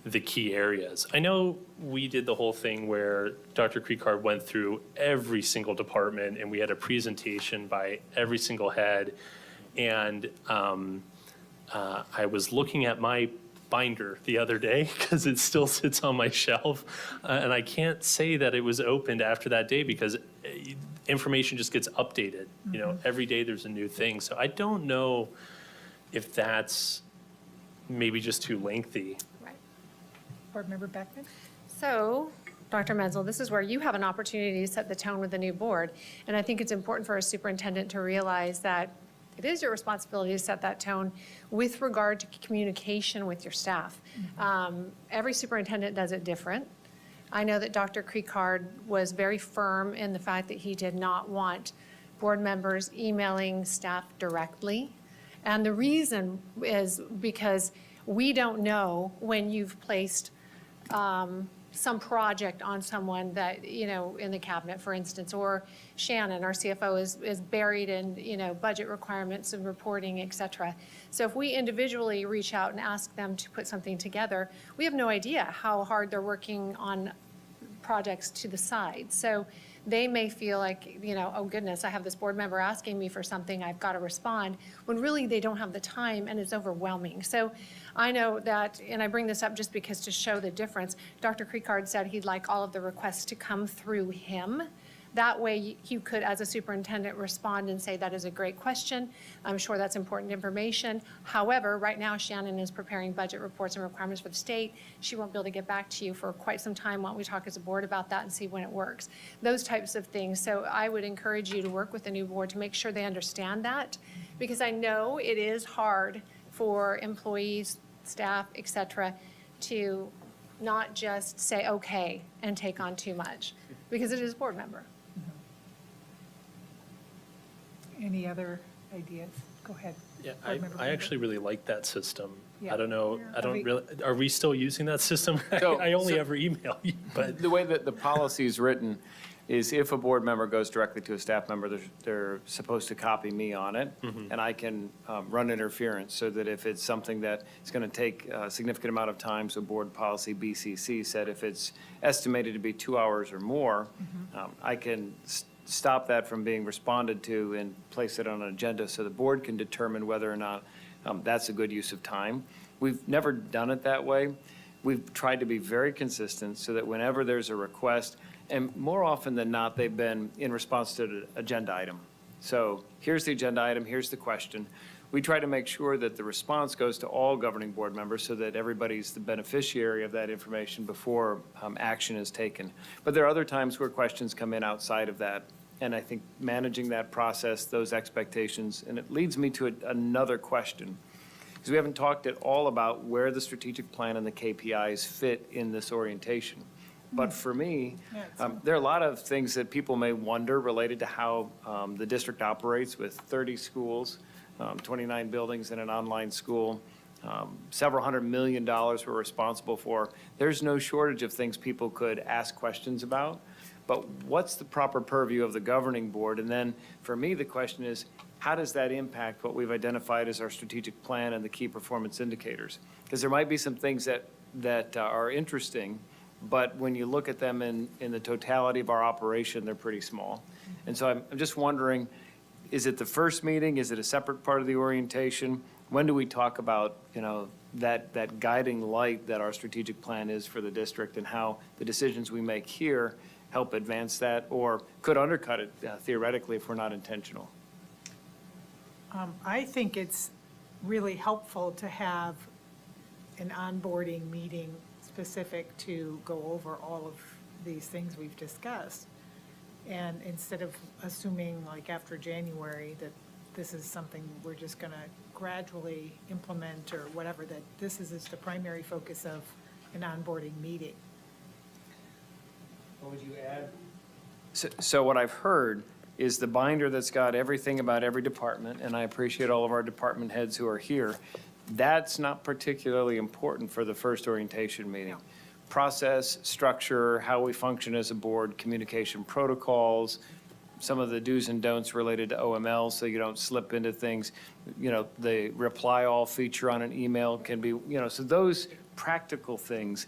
the key areas. I know we did the whole thing where Dr. Creekard went through every single department and we had a presentation by every single head. And I was looking at my binder the other day because it still sits on my shelf. And I can't say that it was opened after that day because information just gets updated. Every day there's a new thing. So I don't know if that's maybe just too lengthy. Board Member Beckman? So, Dr. Menzel, this is where you have an opportunity to set the tone with the new board. And I think it's important for a superintendent to realize that it is your responsibility to set that tone with regard to communication with your staff. Every superintendent does it different. I know that Dr. Creekard was very firm in the fact that he did not want board members emailing staff directly. And the reason is because we don't know when you've placed some project on someone that, in the cabinet, for instance, or Shannon, our CFO, is buried in, budget requirements and reporting, et cetera. So if we individually reach out and ask them to put something together, we have no idea how hard they're working on projects to the side. So they may feel like, oh goodness, I have this board member asking me for something, I've got to respond, when really they don't have the time and it's overwhelming. So I know that, and I bring this up just because to show the difference, Dr. Creekard said he'd like all of the requests to come through him. That way, you could, as a superintendent, respond and say, that is a great question. I'm sure that's important information. However, right now Shannon is preparing budget reports and requirements for the state. She won't be able to get back to you for quite some time. Why don't we talk as a board about that and see when it works? Those types of things. So I would encourage you to work with the new board to make sure they understand that, because I know it is hard for employees, staff, et cetera, to not just say okay and take on too much, because it is a board member. Any other ideas? Go ahead. Yeah, Board Member I Greenberg. actually really like that system. Yeah. I don't know, I Are don't we- really, are we still using that system? So- I only so- ever email you, but. The way that the policy is written is if a board member goes directly to a staff member, they're supposed to copy me on it, and I can run interference, so that if it's something that is going to take a significant amount of time, so board policy BCC said if it's estimated to be 2 hours or more, I can stop that from being responded to and place it on an agenda so the board can determine whether or not that's a good use of time. We've never done it that way. We've tried to be very consistent so that whenever there's a request, and more often than not, they've been in response to an agenda item. So here's the agenda item, here's the question. We try to make sure that the response goes to all governing board members so that everybody's the beneficiary of that information before action is taken. But there are other times where questions come in outside of that. And I think managing that process, those expectations, and it leads me to another question. Because we haven't talked at all about where the strategic plan and the KPIs fit in this orientation. But for me, there are a lot of things that people may wonder related to how the district operates with 30 schools, 29 buildings and an online school, several $100 million we're responsible for. There's no shortage of things people could ask questions about. But what's the proper purview of the governing board? And then for me, the question is, how does that impact what we've identified as our strategic plan and the key performance indicators? Because there might be some things that are interesting, but when you look at them in the totality of our operation, they're pretty small. And so I'm just wondering, is it the first meeting? Is it a separate part of the orientation? When do we talk about, that guiding light that our strategic plan is for the district, and how the decisions we make here help advance that or could undercut it theoretically if we're not intentional? I think it's really helpful to have an onboarding meeting specific to go over all of these things we've discussed. And instead of assuming like after January that this is something we're just going to gradually implement or whatever, that this is the primary focus of an onboarding meeting. What would you add? So what I've heard is the binder that's got everything about every department, and I appreciate all of our department heads who are here. That's not particularly important for the first orientation meeting. No. Process, structure, how we function as a board, communication protocols, some of the do's and don'ts related to OML so you don't slip into things. The reply all feature on an email can be, so those practical things.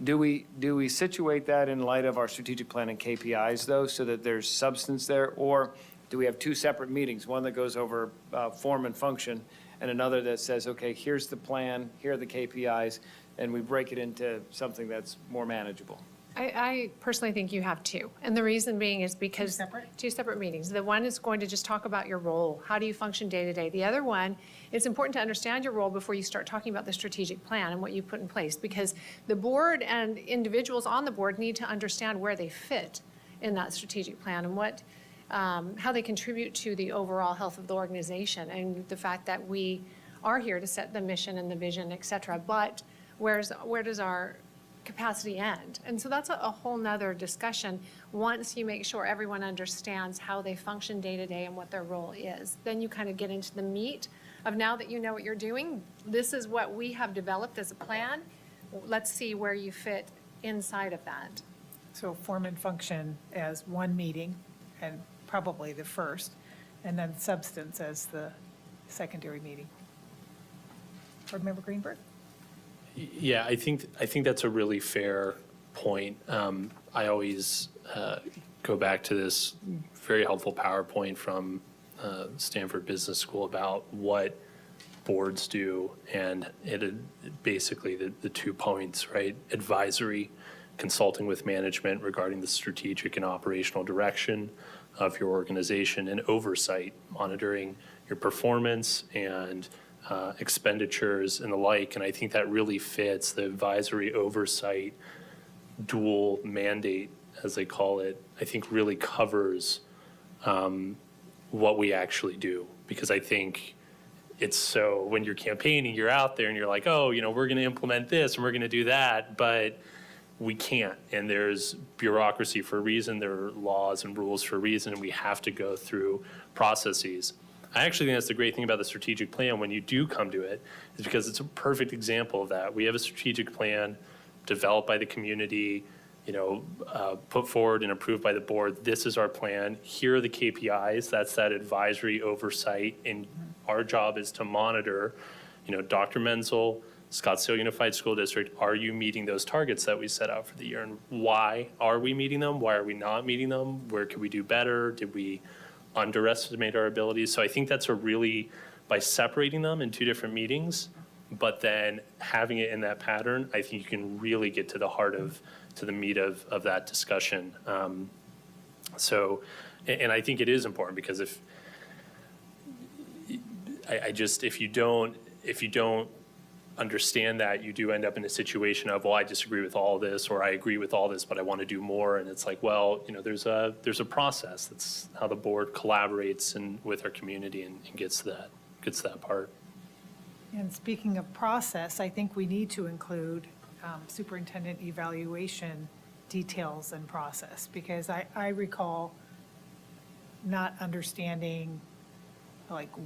Do we situate that in light of our strategic plan and KPIs, though, so that there's substance there? Or do we have two separate meetings, one that goes over form and function, and another that says, okay, here's the plan, here are the KPIs, and we break it into something that's more manageable? I personally think you have two. And the reason being is because. Two separate? Two separate meetings. The one is going to just talk about your role. How do you function day to day? The other one, it's important to understand your role before you start talking about the strategic plan and what you put in place, because the board and individuals on the board need to understand where they fit in that strategic plan and what, how they contribute to the overall health of the organization, and the fact that we are here to set the mission and the vision, et cetera. But where does our capacity end? And so that's a whole nother discussion. Once you make sure everyone understands how they function day to day and what their role is, then you kind of get into the meat of, now that you know what you're doing, this is what we have developed as a plan. Let's see where you fit inside of that. So form and function as one meeting, and probably the first, and then substance as the secondary meeting. Board Member Greenberg? Yeah, I think that's a really fair point. I always go back to this very helpful PowerPoint from Stanford Business School about what boards do, and it basically the 2 points, right? Advisory consulting with management regarding the strategic and operational direction of your organization, and oversight, monitoring your performance and expenditures and the like. And I think that really fits the advisory oversight dual mandate, as they call it, I think really covers what we actually do. Because I think it's so, when you're campaigning, you're out there and you're like, oh, we're going to implement this and we're going to do that, but we can't. And there's bureaucracy for a reason, there are laws and rules for a reason, and we have to go through processes. I actually think that's the great thing about the strategic plan when you do come to it, is because it's a perfect example of that. We have a strategic plan developed by the community, put forward and approved by the board. This is our plan. Here are the KPIs. That's that advisory oversight. And our job is to monitor, Dr. Menzel, Scottsdale Unified School District, are you meeting those targets that we set out for the year? And why are we meeting them? Why are we not meeting them? Where could we do better? Did we underestimate our abilities? So I think that's by separating them in two different meetings, but then having it in that pattern, I think you can really get to the heart to the meat of that discussion. And I think it is important, because if you don't understand that, you do end up in a situation of, well, I disagree with all this, or I agree with all this, but I want to do more. And it's like, well, there's a process. That's how the board collaborates and with our community and gets to that part. And speaking of process, I think we need to include superintendent evaluation details and process, because I recall not understanding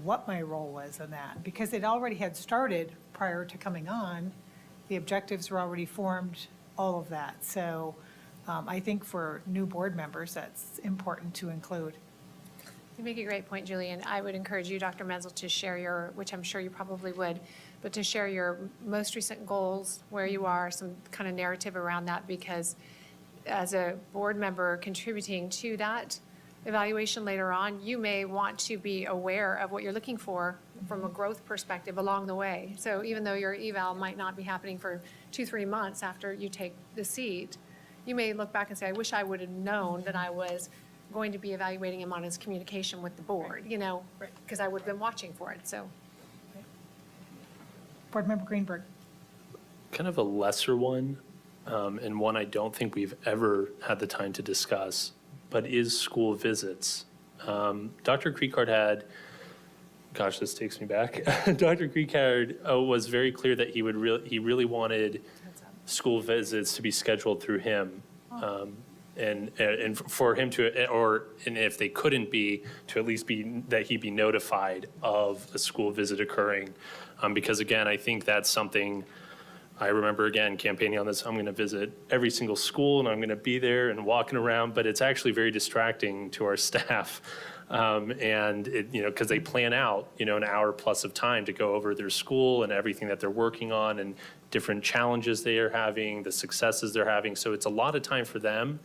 what my role was in that, because it already had started prior to coming on. The objectives were already formed, all of that. So I think for new board members, that's important to include. You make a great point, Julie, and I would encourage you, Dr. Menzel, to share which I'm sure you probably would, but to share your most recent goals, where you are, some kind of narrative around that, because as a board member contributing to that evaluation later on, you may want to be aware of what you're looking for from a growth perspective along the way. So even though your eval might not be happening for 2-3 months after you take the seat, you may look back and say, I wish I would have known that I was going to be evaluating him on his communication with the board, because I would have been watching for it. So, Board Member Greenberg. Kind of a lesser one, and one I don't think we've ever had the time to discuss, but is school visits. Dr. Creekard had, gosh, this takes me back. Dr. Creekard was very clear that he really wanted school visits to be scheduled through him. And for him and if they couldn't be, to at least that he be notified of a school visit occurring. Because again, I think that's something, I remember, again, campaigning on this, I'm going to visit every single school and I'm going to be there and walking around, but it's actually very distracting to our staff. And because they plan out, an hour plus of time to go over their school and everything that they're working on and different challenges they are having, the successes they're having. So it's a lot of time for them.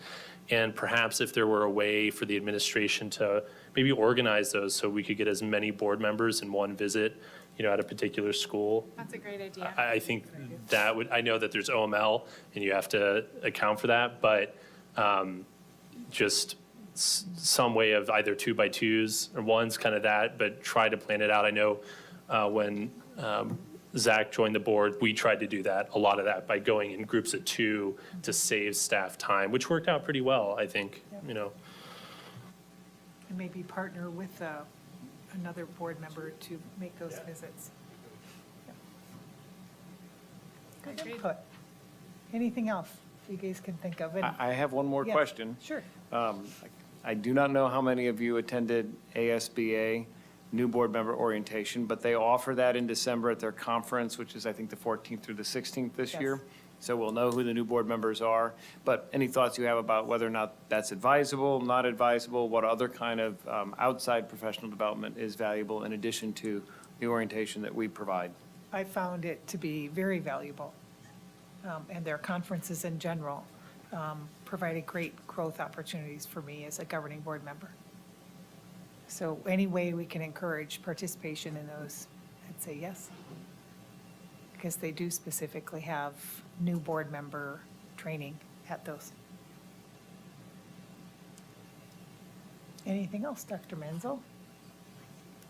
And perhaps if there were a way for the administration to maybe organize those so we could get as many board members in one visit, at a particular school. that's a great idea. I think that I know that there's OML and you have to account for that, but just some way of either 2x2s or ones, kind of that, but try to plan it out. I know when Zach joined the board, we tried to do that, a lot of that, by going in groups of 2 to save staff time, which worked out pretty well, I think, And maybe partner with another board member to make those visits. Good input. Anything else you guys can think of? And- I have one more Yeah, question. Sure. I do not know how many of you attended ASBA new board member orientation, but they offer that in December at their conference, which is, I think, the 14th through the 16th this Yes. year. So we'll know who the new board members are. But any thoughts you have about whether or not that's advisable, not advisable, what other kind of outside professional development is valuable in addition to the orientation that we provide? I found it to be very valuable. And their conferences in general provided great growth opportunities for me as a governing board member. So any way we can encourage participation in those, I'd say yes. Because they do specifically have new board member training at those. Anything else, Dr. Menzel?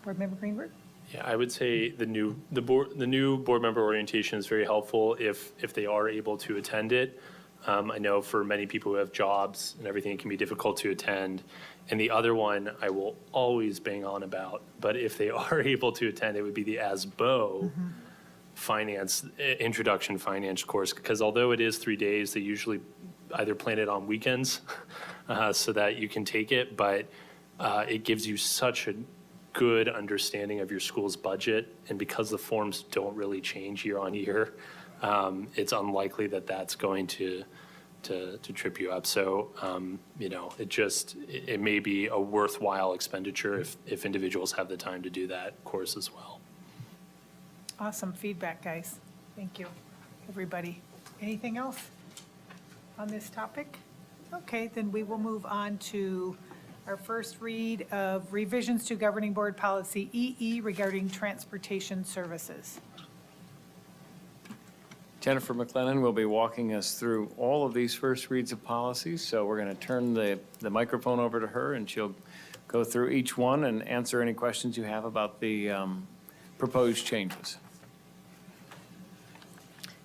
Board Member Greenberg? Yeah, I would say the new board member orientation is very helpful if they are able to attend it. I know for many people who have jobs and everything, it can be difficult to attend. And the other one I will always bang on about, but if they are able to attend, it would be the ASBO finance, introduction finance course, because although it is 3 days, they usually either plan it on weekends so that you can take it, but it gives you such a good understanding of your school's budget. And because the forms don't really change year on year, it's unlikely that that's going to trip you up. So, it may be a worthwhile expenditure if individuals have the time to do that course as well. Awesome feedback, guys. Thank you, everybody. Anything else on this topic? Okay, then we will move on to our first read of revisions to Governing Board Policy EE regarding transportation services. Jennifer McLennan will be walking us through all of these first reads of policies, so we're going to turn the microphone over to her, and she'll go through each one and answer any questions you have about the proposed changes.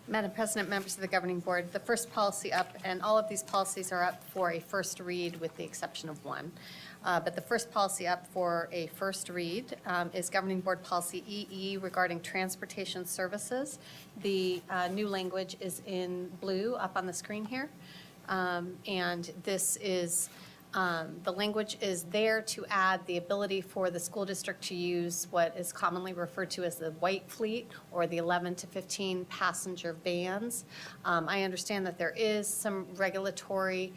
Madam President, members of the Governing Board, the first policy up, and all of these policies are up for a first read with the exception of one. But the first policy up for a first read is Governing Board Policy EE regarding transportation services. The new language is in blue up on the screen here. And this is, the language is there to add the ability for the school district to use what is commonly referred to as the white fleet or the 11 to 15 passenger vans. I understand that there is some regulatory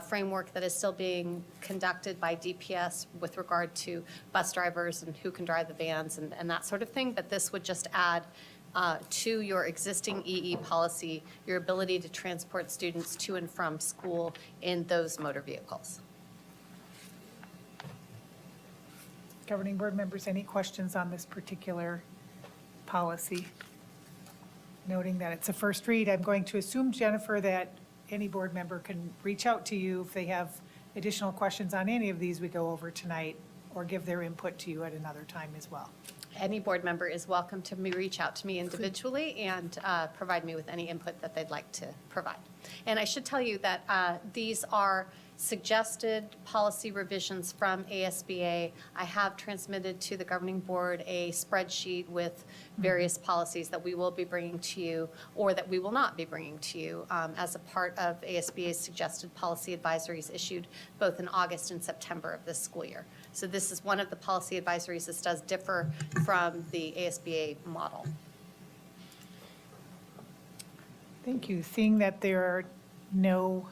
framework that is still being conducted by DPS with regard to bus drivers and who can drive the vans and that sort of thing, but this would just add to your existing EE policy your ability to transport students to and from school in those motor vehicles. Governing Board members, any questions on this particular policy? Noting that it's a first read, I'm going to assume, Jennifer, that any board member can reach out to you if they have additional questions on any of these we go over tonight, or give their input to you at another time as well. Any board member is welcome to reach out to me individually and provide me with any input that they'd like to provide. And I should tell you that these are suggested policy revisions from ASBA. I have transmitted to the Governing Board a spreadsheet with various policies that we will be bringing to you or that we will not be bringing to you as a part of ASBA's suggested policy advisories issued both in August and September of this school year. So this is one of the policy advisories. This does differ from the ASBA model. Thank you. Seeing that there are no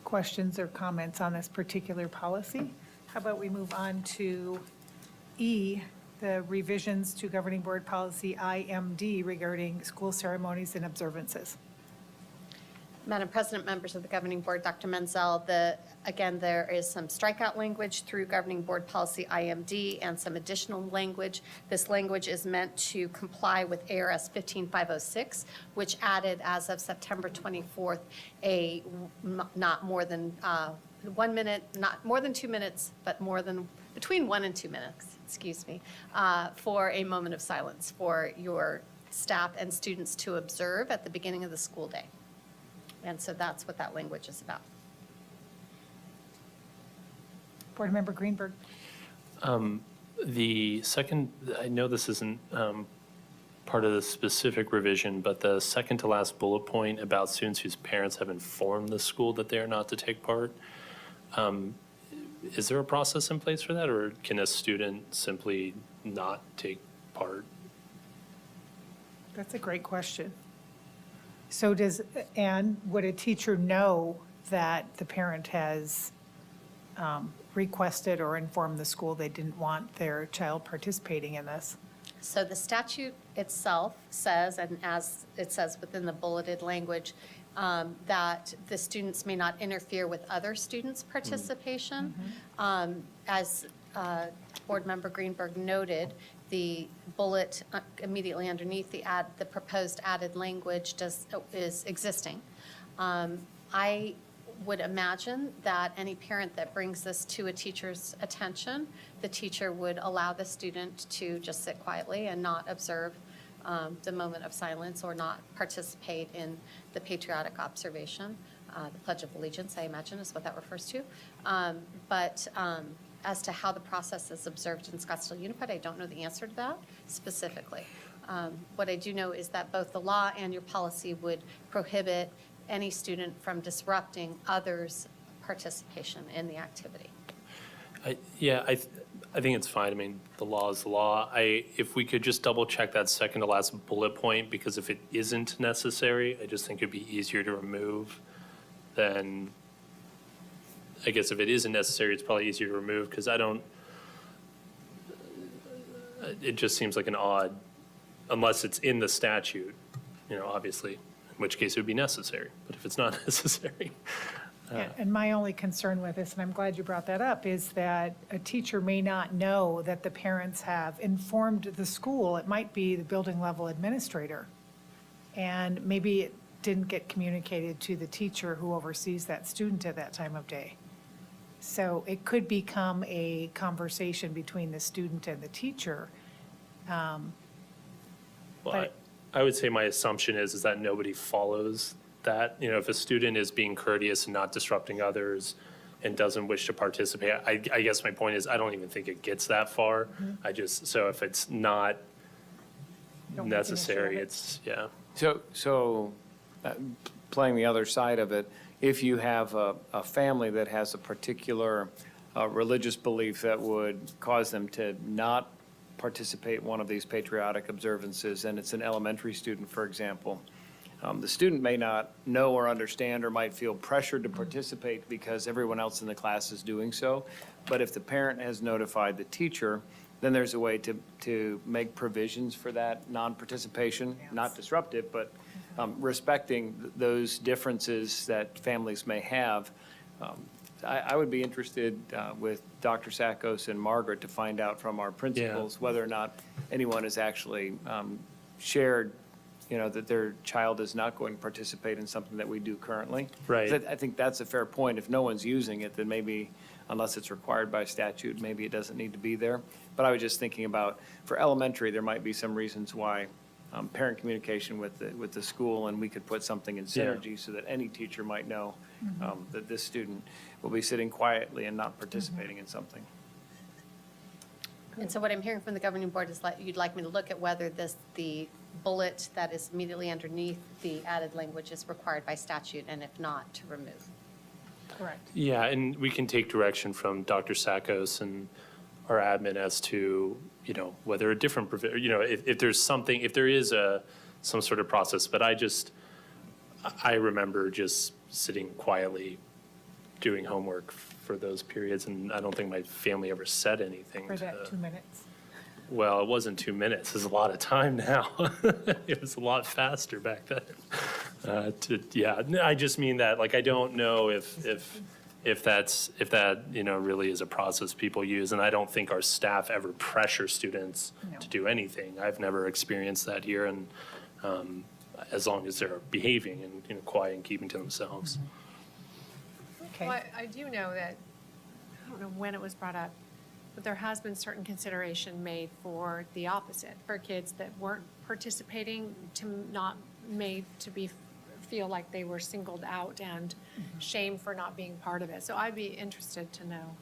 questions or comments on this particular policy, how about we move on to E, the revisions to Governing Board Policy IMD regarding school ceremonies and observances. Madam President, members of the Governing Board, Dr. Menzel, again, there is some strikeout language through Governing Board Policy IMD and some additional language. This language is meant to comply with ARS 15506, which added as of September 24th a not more than 1 minute, not more than 2 minutes, but between 1 and 2 minutes, excuse me, for a moment of silence for your staff and students to observe at the beginning of the school day. And so that's what that language is about. Board Member Greenberg. The second, I know this isn't part of the specific revision, but the second to last bullet point about students whose parents have informed the school that they are not to take part, is there a process in place for that, or can a student simply not take part? That's a great question. So would a teacher know that the parent has requested or informed the school they didn't want their child participating in this? So the statute itself says, and as it says within the bulleted language, that the students may not interfere with other students' participation. As Board Member Greenberg noted, the bullet immediately underneath the proposed added language is existing. I would imagine that any parent that brings this to a teacher's attention, the teacher would allow the student to just sit quietly and not observe the moment of silence or not participate in the patriotic observation. The Pledge of Allegiance, I imagine, is what that refers to. But as to how the process is observed in Scottsdale Unified, I don't know the answer to that specifically. What I do know is that both the law and your policy would prohibit any student from disrupting others' participation in the activity. I think it's fine. I mean, the law is the law. If we could just double check that second to last bullet point, because if it isn't necessary, I just think it'd be easier to remove than, I guess if it isn't necessary, it's probably easier to remove, because it just seems like an odd, unless it's in the statute, obviously, in which case it would be necessary. But if it's not necessary. And my only concern with this, and I'm glad you brought that up, is that a teacher may not know that the parents have informed the school. It might be the building level administrator. And maybe it didn't get communicated to the teacher who oversees that student at that time of day. So it could become a conversation between the student and the teacher. Well, I would say my assumption is that nobody follows that. If a student is being courteous and not disrupting others and doesn't wish to participate, I guess my point is I don't even think it gets that far. So if it's not necessary, it's, yeah. So playing the other side of it, if you have a family that has a particular religious belief that would cause them to not participate in one of these patriotic observances, and it's an elementary student, for example, the student may not know or understand or might feel pressured to participate because everyone else in the class is doing so. But if the parent has notified the teacher, then there's a way to make provisions for that non-participation, not disruptive, but respecting those differences that families may have. I would be interested with Dr. Sakos and Margaret to find out from our principals whether or not anyone has actually shared, that their child is not going to participate in something that we do currently. Right. I think that's a fair point. If no one's using it, then maybe, unless it's required by statute, maybe it doesn't need to be there. But I was just thinking about, for elementary, there might be some reasons why parent communication with the school, and we could put something in synergy so that any teacher might know that this student will be sitting quietly and not participating in something. And so what I'm hearing from the governing board is that you'd like me to look at whether the bullet that is immediately underneath the added language is required by statute, and if not, to remove. Correct. Yeah, and we can take direction from Dr. Sakos and our admin as to, whether a different, if there's something, if there is some sort of process. But I remember just sitting quietly doing homework for those periods, and I don't think my family ever said anything. For that 2 minutes. Well, it wasn't 2 minutes. It's a lot of time now. It was a lot faster back then. I just mean that, I don't know if that, really is a process people use. And I don't think our staff ever pressure students to do anything. I've never experienced that here. And as long as they're behaving and, quiet and keeping to themselves. Okay. Well, I do know that, I don't know when it was brought up, but there has been certain consideration made for the opposite, for kids that weren't participating, to not made to feel like they were singled out and shamed for not being part of it. So I'd be interested to know.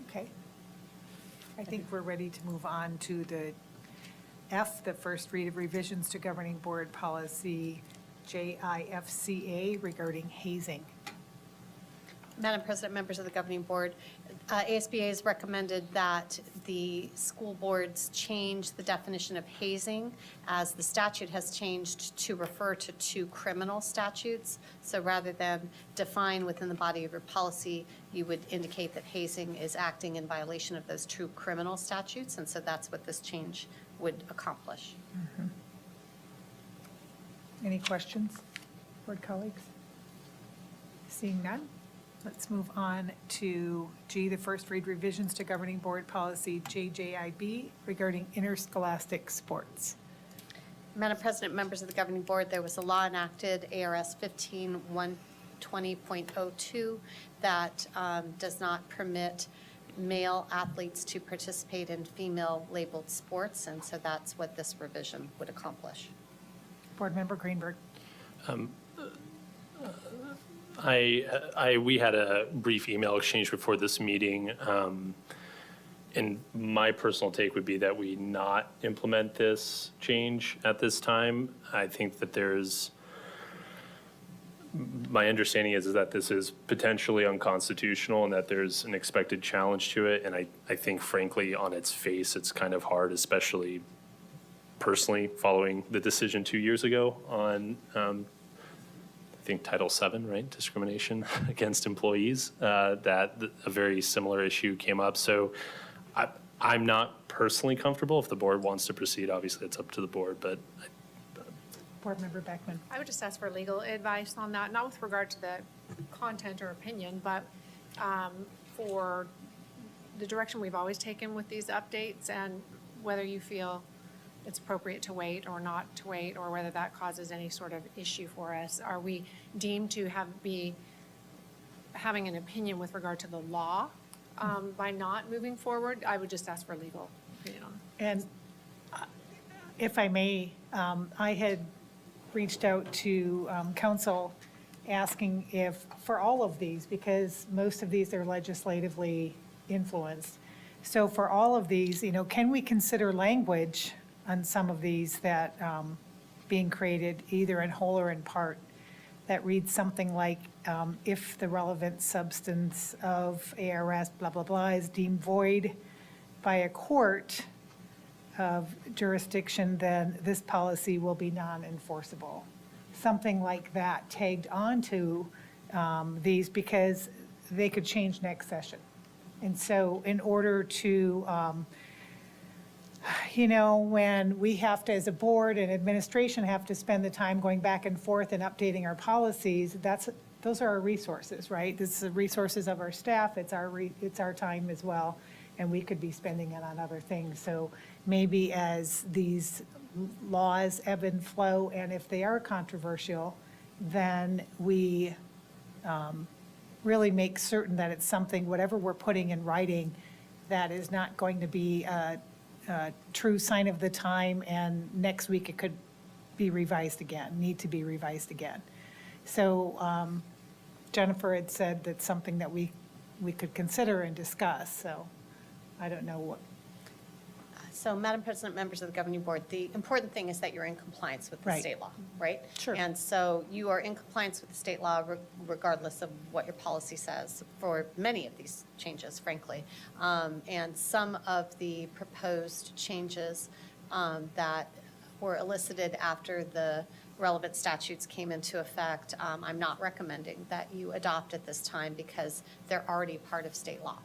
Okay. I think we're ready to move on to the F, the first read of revisions to governing board policy JIFCA regarding hazing. Madam President, members of the governing board, ASBA has recommended that the school boards change the definition of hazing, as the statute has changed to refer to 2 criminal statutes. So rather than define within the body of your policy, you would indicate that hazing is acting in violation of those 2 criminal statutes. And so that's what this change would accomplish. Any questions, board colleagues? Seeing none, let's move on to G, the first read revisions to governing board policy JJIB regarding interscholastic sports. Madam President, members of the governing board, there was a law enacted, ARS 15-120.02, that does not permit male athletes to participate in female-labeled sports, and so that's what this revision would accomplish. Board Member Greenberg. We had a brief email exchange before this meeting, and my personal take would be that we not implement this change at this time. I think that my understanding is that this is potentially unconstitutional and that there's an expected challenge to it. And I think frankly, on its face, it's kind of hard, especially personally following the decision 2 years ago on, I think Title VII, right? Discrimination against employees, that a very similar issue came up. So I'm not personally comfortable. If the board wants to proceed, obviously it's up to the board, but. Board Member Beckman. I would just ask for legal advice on that, not with regard to the content or opinion, but for the direction we've always taken with these updates and whether you feel it's appropriate to wait or not to wait, or whether that causes any sort of issue for us. Are we deemed to be having an opinion with regard to the law by not moving forward? I would just ask for legal opinion on it. And if I may, I had reached out to council asking if, for all of these, because most of these are legislatively influenced, so for all of these, can we consider language on some of these that being created either in whole or in part that reads something like, if the relevant substance of ARS blah, blah, blah is deemed void by a court of jurisdiction, then this policy will be non-enforceable. Something like that tagged onto these, because they could change next session. And so in order to, when we have to, as a board and administration, have to spend the time going back and forth and updating our policies, those are our resources, right? This is the resources of our staff, it's our time as well, and we could be spending it on other things. So maybe as these laws ebb and flow, and if they are controversial, then we really make certain that it's something, whatever we're putting in writing, that is not going to be a true sign of the time, and next week it could be revised again, need to be revised again. So Jennifer had said that's something that we could consider and discuss, so I don't know what. So, Madam President, members of the governing board, the important thing is that you're in compliance with the Right. state law, right? Sure. And so you are in compliance with the state law regardless of what your policy says for many of these changes, frankly. And some of the proposed changes that were elicited after the relevant statutes came into effect, I'm not recommending that you adopt at this time because they're already part of state law.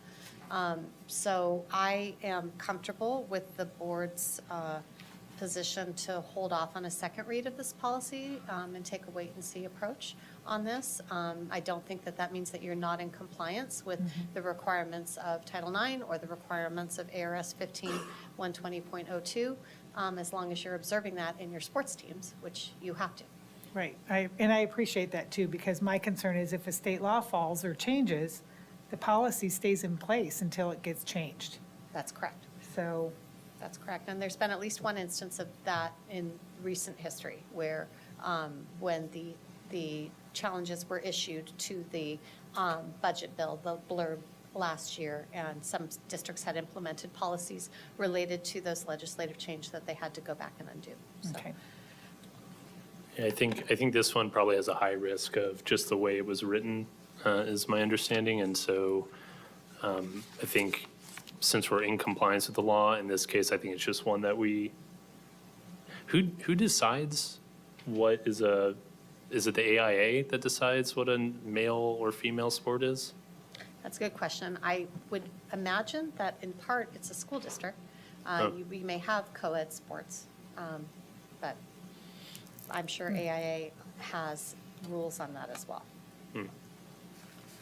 So I am comfortable with the board's position to hold off on a second read of this policy and take a wait-and-see approach on this. I don't think that means that you're not in compliance with the requirements of Title IX or the requirements of ARS 15-120.02, as long as you're observing that in your sports teams, which you have to. Right, and I appreciate that too, because my concern is if a state law falls or changes, the policy stays in place until it gets changed. That's correct. So. That's correct. And there's been at least one instance of that in recent history where when the challenges were issued to the budget bill, the blurb last year, and some districts had implemented policies related to those legislative changes that they had to go back and undo. So. Okay. Yeah, I think this one probably has a high risk of just the way it was written, is my understanding. And so I think since we're in compliance with the law, in this case, I think it's just one that who decides what is it the AIA that decides what a male or female sport is? That's a good question. I would imagine that in part it's a school district. We may have co-ed sports, but I'm sure AIA has rules on that as well.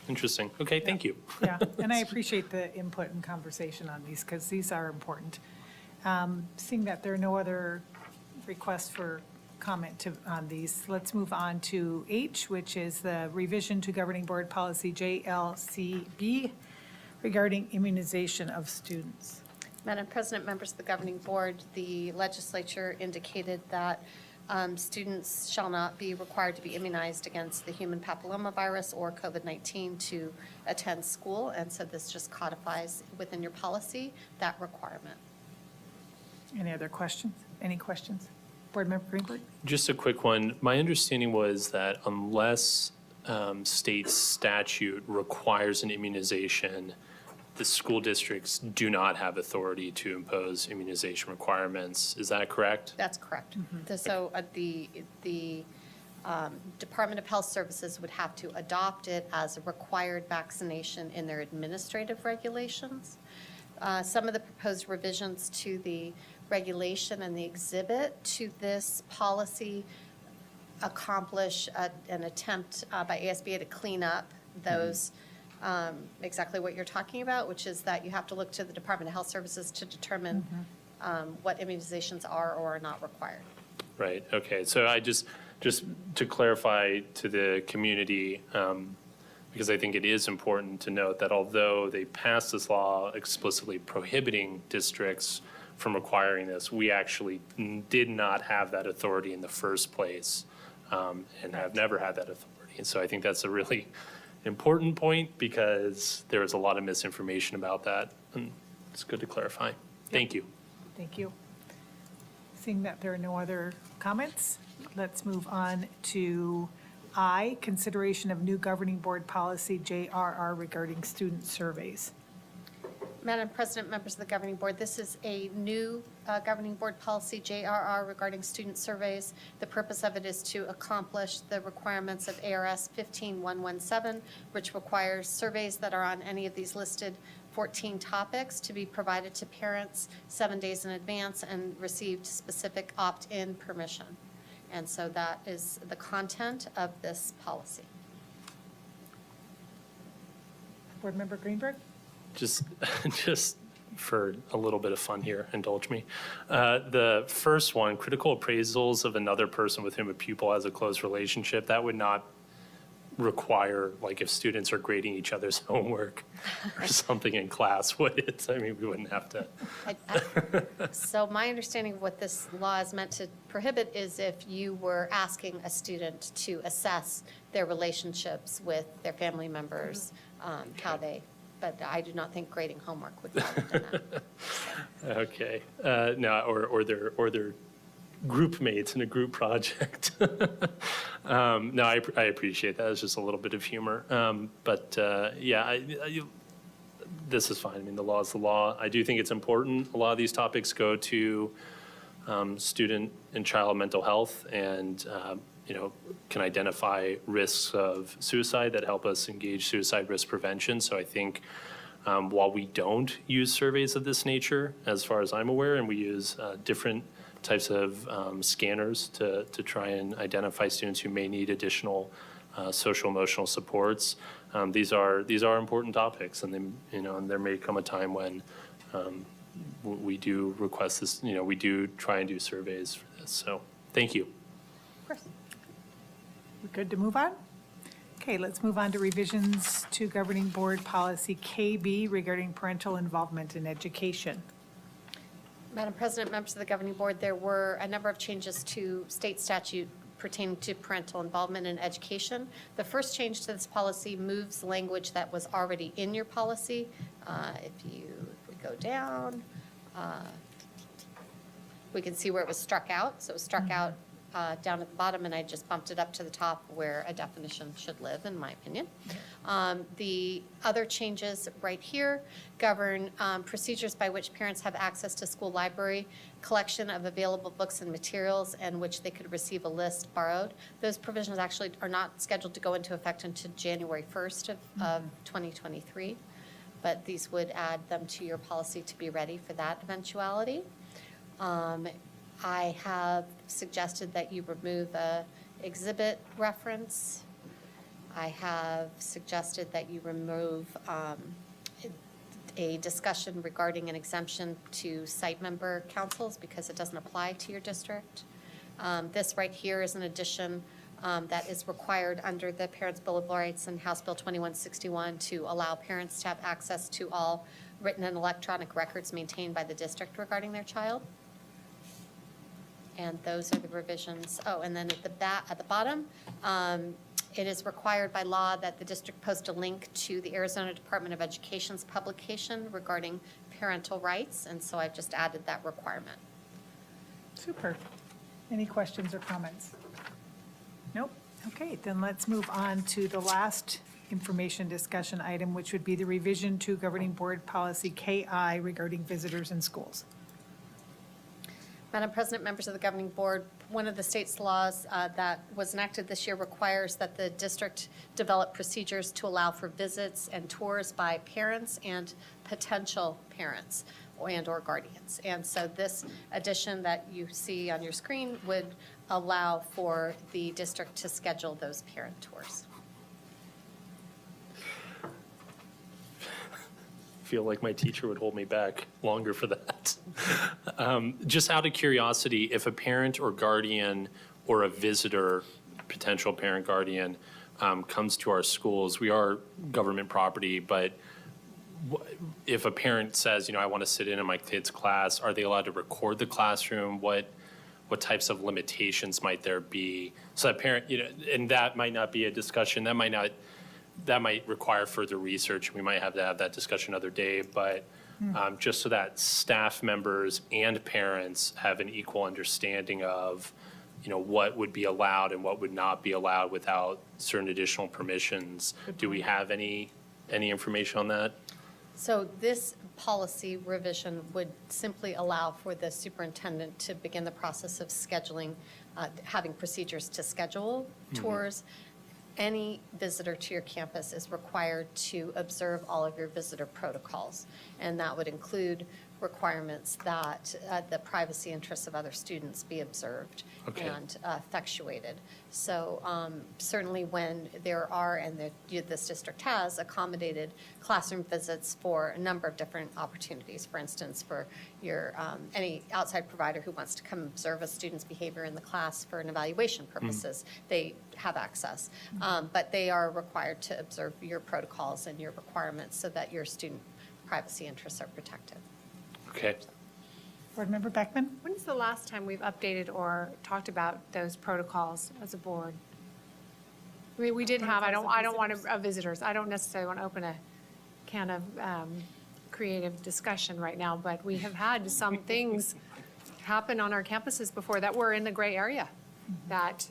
Interesting. Okay, thank you. Yeah, and I appreciate the input and conversation on these because these are important. Seeing that there are no other requests for comment on these. Let's move on to H, which is the revision to Governing Board Policy JLCB regarding immunization of students. Madam President, members of the governing board, the legislature indicated that students shall not be required to be immunized against the human papillomavirus or COVID-19 to attend school, and so this just codifies within your policy that requirement. Any other questions? Any questions? Board Member Greenberg? Just a quick one. My understanding was that unless state statute requires an immunization, the school districts do not have authority to impose immunization requirements. Is that correct? That's correct. So the Department of Health Services would have to adopt it as a required vaccination in their administrative regulations. Some of the proposed revisions to the regulation and the exhibit to this policy accomplish an attempt by ASBA to clean up those, exactly what you're talking about, which is that you have to look to the Department of Health Services to determine what immunizations are or are not required. Right, okay. So I just to clarify to the community, because I think it is important to note that although they passed this law explicitly prohibiting districts from requiring this, we actually did not have that authority in the first place, and have never had that authority. And so I think that's a really important point because there is a lot of misinformation about that, and it's good to clarify. Thank you. Thank you. Seeing that there are no other comments, let's move on to I, consideration of new governing board policy JRR regarding student surveys. Madam President, members of the governing board, this is a new governing board policy, JRR, regarding student surveys. The purpose of it is to accomplish the requirements of ARS 15117, which requires surveys that are on any of these listed 14 topics to be provided to parents 7 days in advance and received specific opt-in permission. And so that is the content of this policy. Board Member Greenberg? Just for a little bit of fun here, indulge me. The first one, critical appraisals of another person with whom a pupil has a close relationship, that would not require, like if students are grading each other's homework or something in class, would it? I mean, we wouldn't have to. So my understanding of what this law is meant to prohibit is if you were asking a student to assess their relationships with their family members, how they, but I do not think grading homework would fall into that. Okay, no, or their group mates in a group project. No, I appreciate that. It's just a little bit of humor. But yeah, this is fine. I mean, the law is the law. I do think it's important. A lot of these topics go to student and child mental health and, can identify risks of suicide that help us engage suicide risk prevention. So I think while we don't use surveys of this nature, as far as I'm aware, and we use different types of scanners to try and identify students who may need additional social emotional supports. These are important topics, and then, and there may come a time when we do request this. We do try and do surveys for this. So thank you. Of course. We're good to move on? Okay, let's move on to revisions to governing board policy KB regarding parental involvement in education. Madam President, members of the governing board, there were a number of changes to state statute pertaining to parental involvement in education. The first change to this policy moves language that was already in your policy. If we go down, we can see where it was struck out. So it was struck out down at the bottom, and I just bumped it up to the top where a definition should live, in my opinion. The other changes right here govern procedures by which parents have access to school library, collection of available books and materials, and which they could receive a list borrowed. Those provisions actually are not scheduled to go into effect until January 1st of 2023, but these would add them to your policy to be ready for that eventuality. I have suggested that you remove a exhibit reference. I have suggested that you remove a discussion regarding an exemption to site member councils because it doesn't apply to your district. This right here is an addition that is required under the Parents' Bill of Rights and House Bill 2161 to allow parents to have access to all written and electronic records maintained by the district regarding their child. And those are the revisions. Oh, and then at the bottom, it is required by law that the district post a link to the Arizona Department of Education's publication regarding parental rights, and so I've just added that requirement. Super. Any questions or comments? Nope. Okay, then let's move on to the last information discussion item, which would be the revision to Governing Board Policy KI regarding visitors in schools. Madam President, members of the Governing Board, one of the state's laws that was enacted this year requires that the district develop procedures to allow for visits and tours by parents and potential parents and/or guardians. And so this addition that you see on your screen would allow for the district to schedule those parent tours. Feel like my teacher would hold me back longer for that. Just out of curiosity, if a parent or guardian or a visitor, potential parent guardian, comes to our schools, we are government property, but if a parent says, I want to sit in my kid's class, are they allowed to record the classroom? What types of limitations might there be? So that parent, and that might not be a discussion, that might require further research. We might have to have that discussion another day, but just so that staff members and parents have an equal understanding of, what would be allowed and what would not be allowed without certain additional permissions. Do we have any information on that? So this policy revision would simply allow for the superintendent to begin the process of scheduling, having procedures to schedule tours. Any visitor to your campus is required to observe all of your visitor protocols, and that would include requirements that the privacy interests of other students be observed and effectuated. So certainly when there are, and this district has, accommodated classroom visits for a number of different opportunities. For instance, for your any outside provider who wants to come observe a student's behavior in the class for an evaluation purposes, they have access. But they are required to observe your protocols and your requirements so that your student privacy interests are protected. Okay. Board Member Beckman? When is the last time we've updated or talked about those protocols as a board? I mean, we did have, I don't want to, visitors, I don't necessarily want to open a can of creative discussion right now, but we have had some things happen on our campuses before that were in the gray area. That,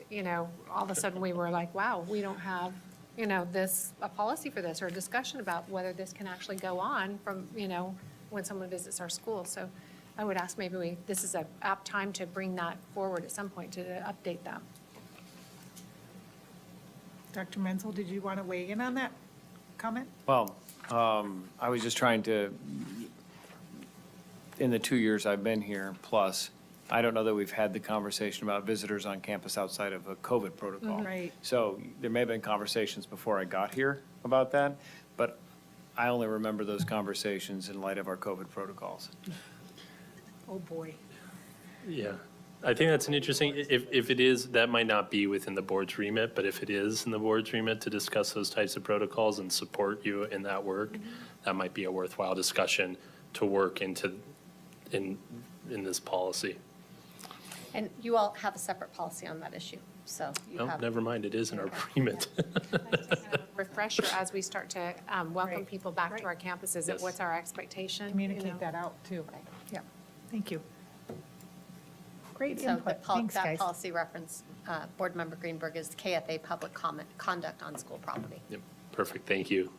all of a sudden we were like, wow, we don't have, a policy for this or a discussion about whether this can actually go on from, when someone visits our school. So I would ask maybe this is an apt time to bring that forward at some point to update them. Dr. Menzel, did you want to weigh in on that comment? Well, I was just trying to, in the 2 years I've been here, plus, I don't know that we've had the conversation about visitors on campus outside of a COVID protocol. Right. So there may have been conversations before I got here about that, but I only remember those conversations in light of our COVID protocols. Oh, boy. Yeah, I think that's an interesting, if it is, that might not be within the board's remit, but if it is in the board's remit to discuss those types of protocols and support you in that work, that might be a worthwhile discussion to work in this policy. And you all have a separate policy on that issue, so you Oh, have. never mind, it is in our remit. Refresher as we start to welcome Right. people back to our campuses, Yes. what's our expectation? Communicate that out, too. Yeah, thank you. Great So input. Thanks, that guys. policy reference, Board Member Greenberg, is KFA public conduct on school property. Yep, perfect, thank you.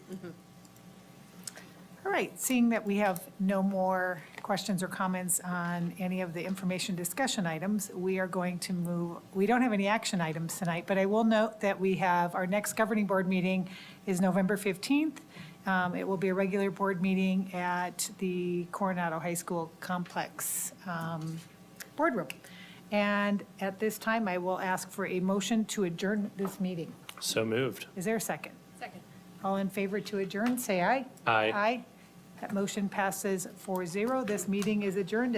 All right, seeing that we have no more questions or comments on any of the information discussion items, we are going to move, we don't have any action items tonight, but I will note that we have, our next governing board meeting is November 15th. It will be a regular board meeting at the Coronado High School Complex boardroom. And at this time, I will ask for a motion to adjourn this meeting. So moved. Is there a second? Second. All in favor to adjourn, say aye. Aye. Aye. That motion passes 4-0. This meeting is adjourned at